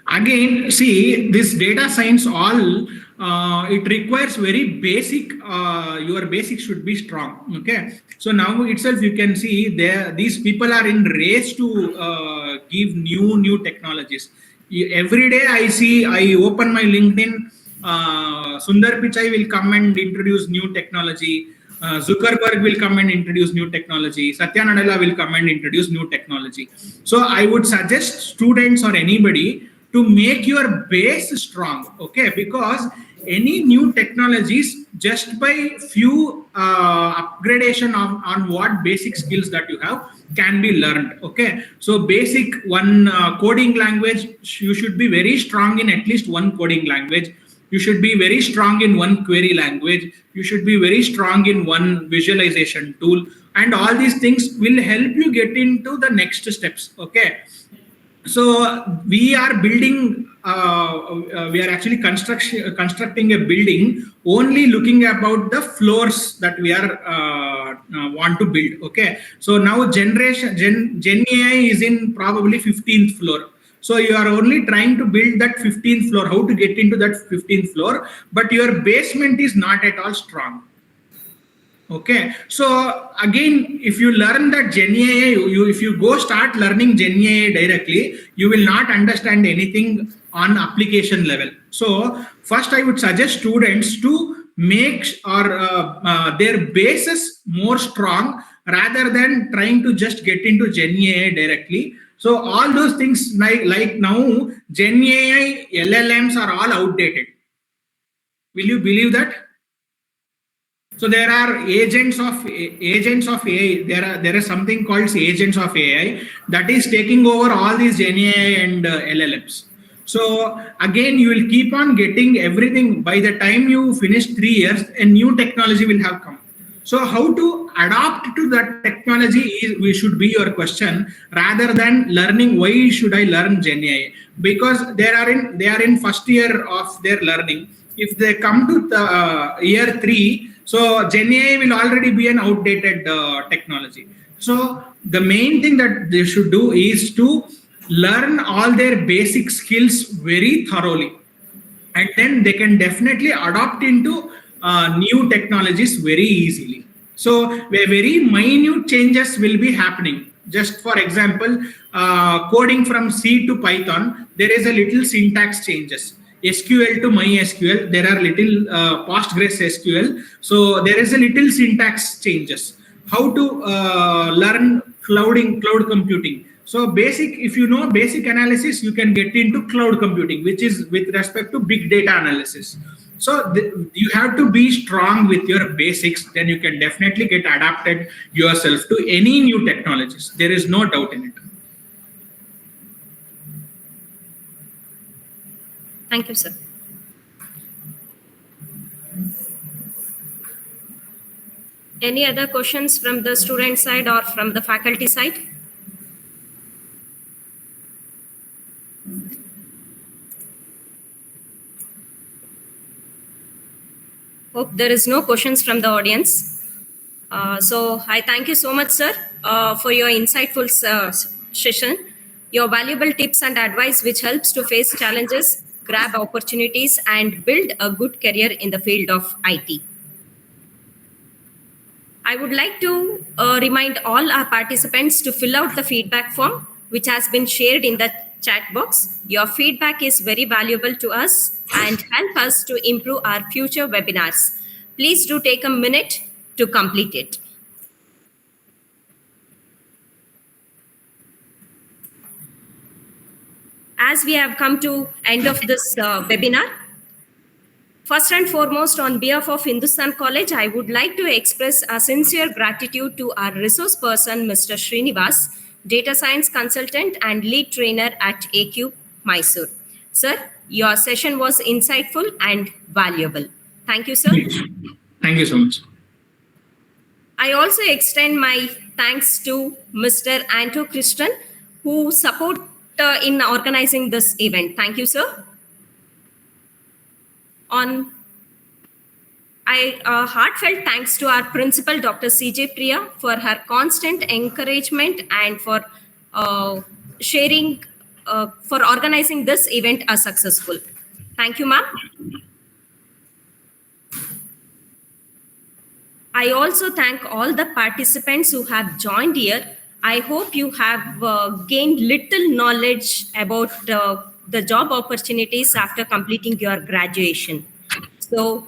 Again, see, this data science all it requires very basic, your basics should be strong. Okay, so now itself you can see there these people are in race to give new technologies. Every day I open my LinkedIn, Sundar Pichai will come and introduce new technology. Zuckerberg will come and introduce new technology. Satya Nadella will come and introduce new technology. So I would suggest students or anybody to make your base strong. Okay, because any new technologies, just by few upgradation on what basic skills that you have, can be learned. Okay, so basic one coding language, you should be very strong in at least one coding language. You should be very strong in one query language. You should be very strong in one visualization tool, and all these things will help you get into the next steps. Okay, so we are building we are actually constructing a building only looking about the floors that we are want to build. Okay, so now Gen AI is in probably 15th floor. So you are only trying to build that 15th floor, how to get into that 15th floor, but your basement is not at all strong. Okay, so again, if you learn that Gen AI, if you go start learning Gen AI directly, you will not understand anything on application level. So first, I would suggest students to make their bases more strong rather than trying to just get into Gen AI directly. So all those things like now Gen AI, LLMs are all outdated. Will you believe that? So there are agents of AI. There is something called agents of AI that is taking over all these Gen AI and LLMs. So again, you will keep on getting everything. By the time you finish 3 years, a new technology will have come. So how to adapt to that technology we should be your question, rather than learning why should I learn Gen AI, because they are in first year of their learning. If they come to the year 3, so Gen AI will already be an outdated technology. So the main thing that they should do is to learn all their basic skills very thoroughly, and then they can definitely adopt into new technologies very easily. So where very minute changes will be happening. Just for example, coding from C to Python, there is a little syntax changes. SQL to MySQL, there are little Postgres SQL, so there is a little syntax changes. How to learn cloud computing. So basic, if you know basic analysis, you can get into cloud computing, which is with respect to big data analysis. So you have to be strong with your basics, then you can definitely get adapted yourself to any new technologies. There is no doubt in it. Thank you, sir. Any other questions from the student side or from the faculty side? Hope there is no questions from the audience. So I thank you so much, sir, for your insightful session, your valuable tips and advice which helps to face challenges, grab opportunities, and build a good career in the field of IT. I would like to remind all our participants to fill out the feedback form, which has been shared in the chat box. Your feedback is very valuable to us and help us to improve our future webinars. Please do take a minute to complete it. As we have come to end of this webinar, first and foremost, on behalf of Hindustan College, I would like to express a sincere gratitude to our resource person, Mr. Srinivas, data science consultant and lead trainer at ACube, Mysore. Sir, your session was insightful and valuable. Thank you, sir. Thank you so much. I also extend my thanks to Mr. Anto Christian, who support in organizing this event. Thank you, sir. Heartfelt thanks to our principal, Dr. CJ Priya, for her constant encouragement and for sharing, for organizing this event as successful. Thank you, ma'am. I also thank all the participants who have joined here. I hope you have gained little knowledge about the job opportunities after completing your graduation. So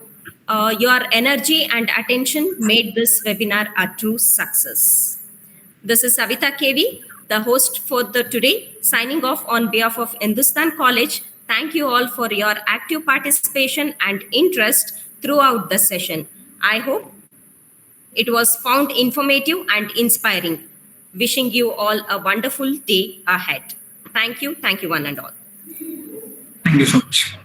your energy and attention made this webinar a true success. This is Savita KV, the host for the today, signing off on behalf of Hindustan College. Thank you all for your active participation and interest throughout the session. I hope it was found informative and inspiring. Wishing you all a wonderful day ahead. Thank you one and all. Thank you so much.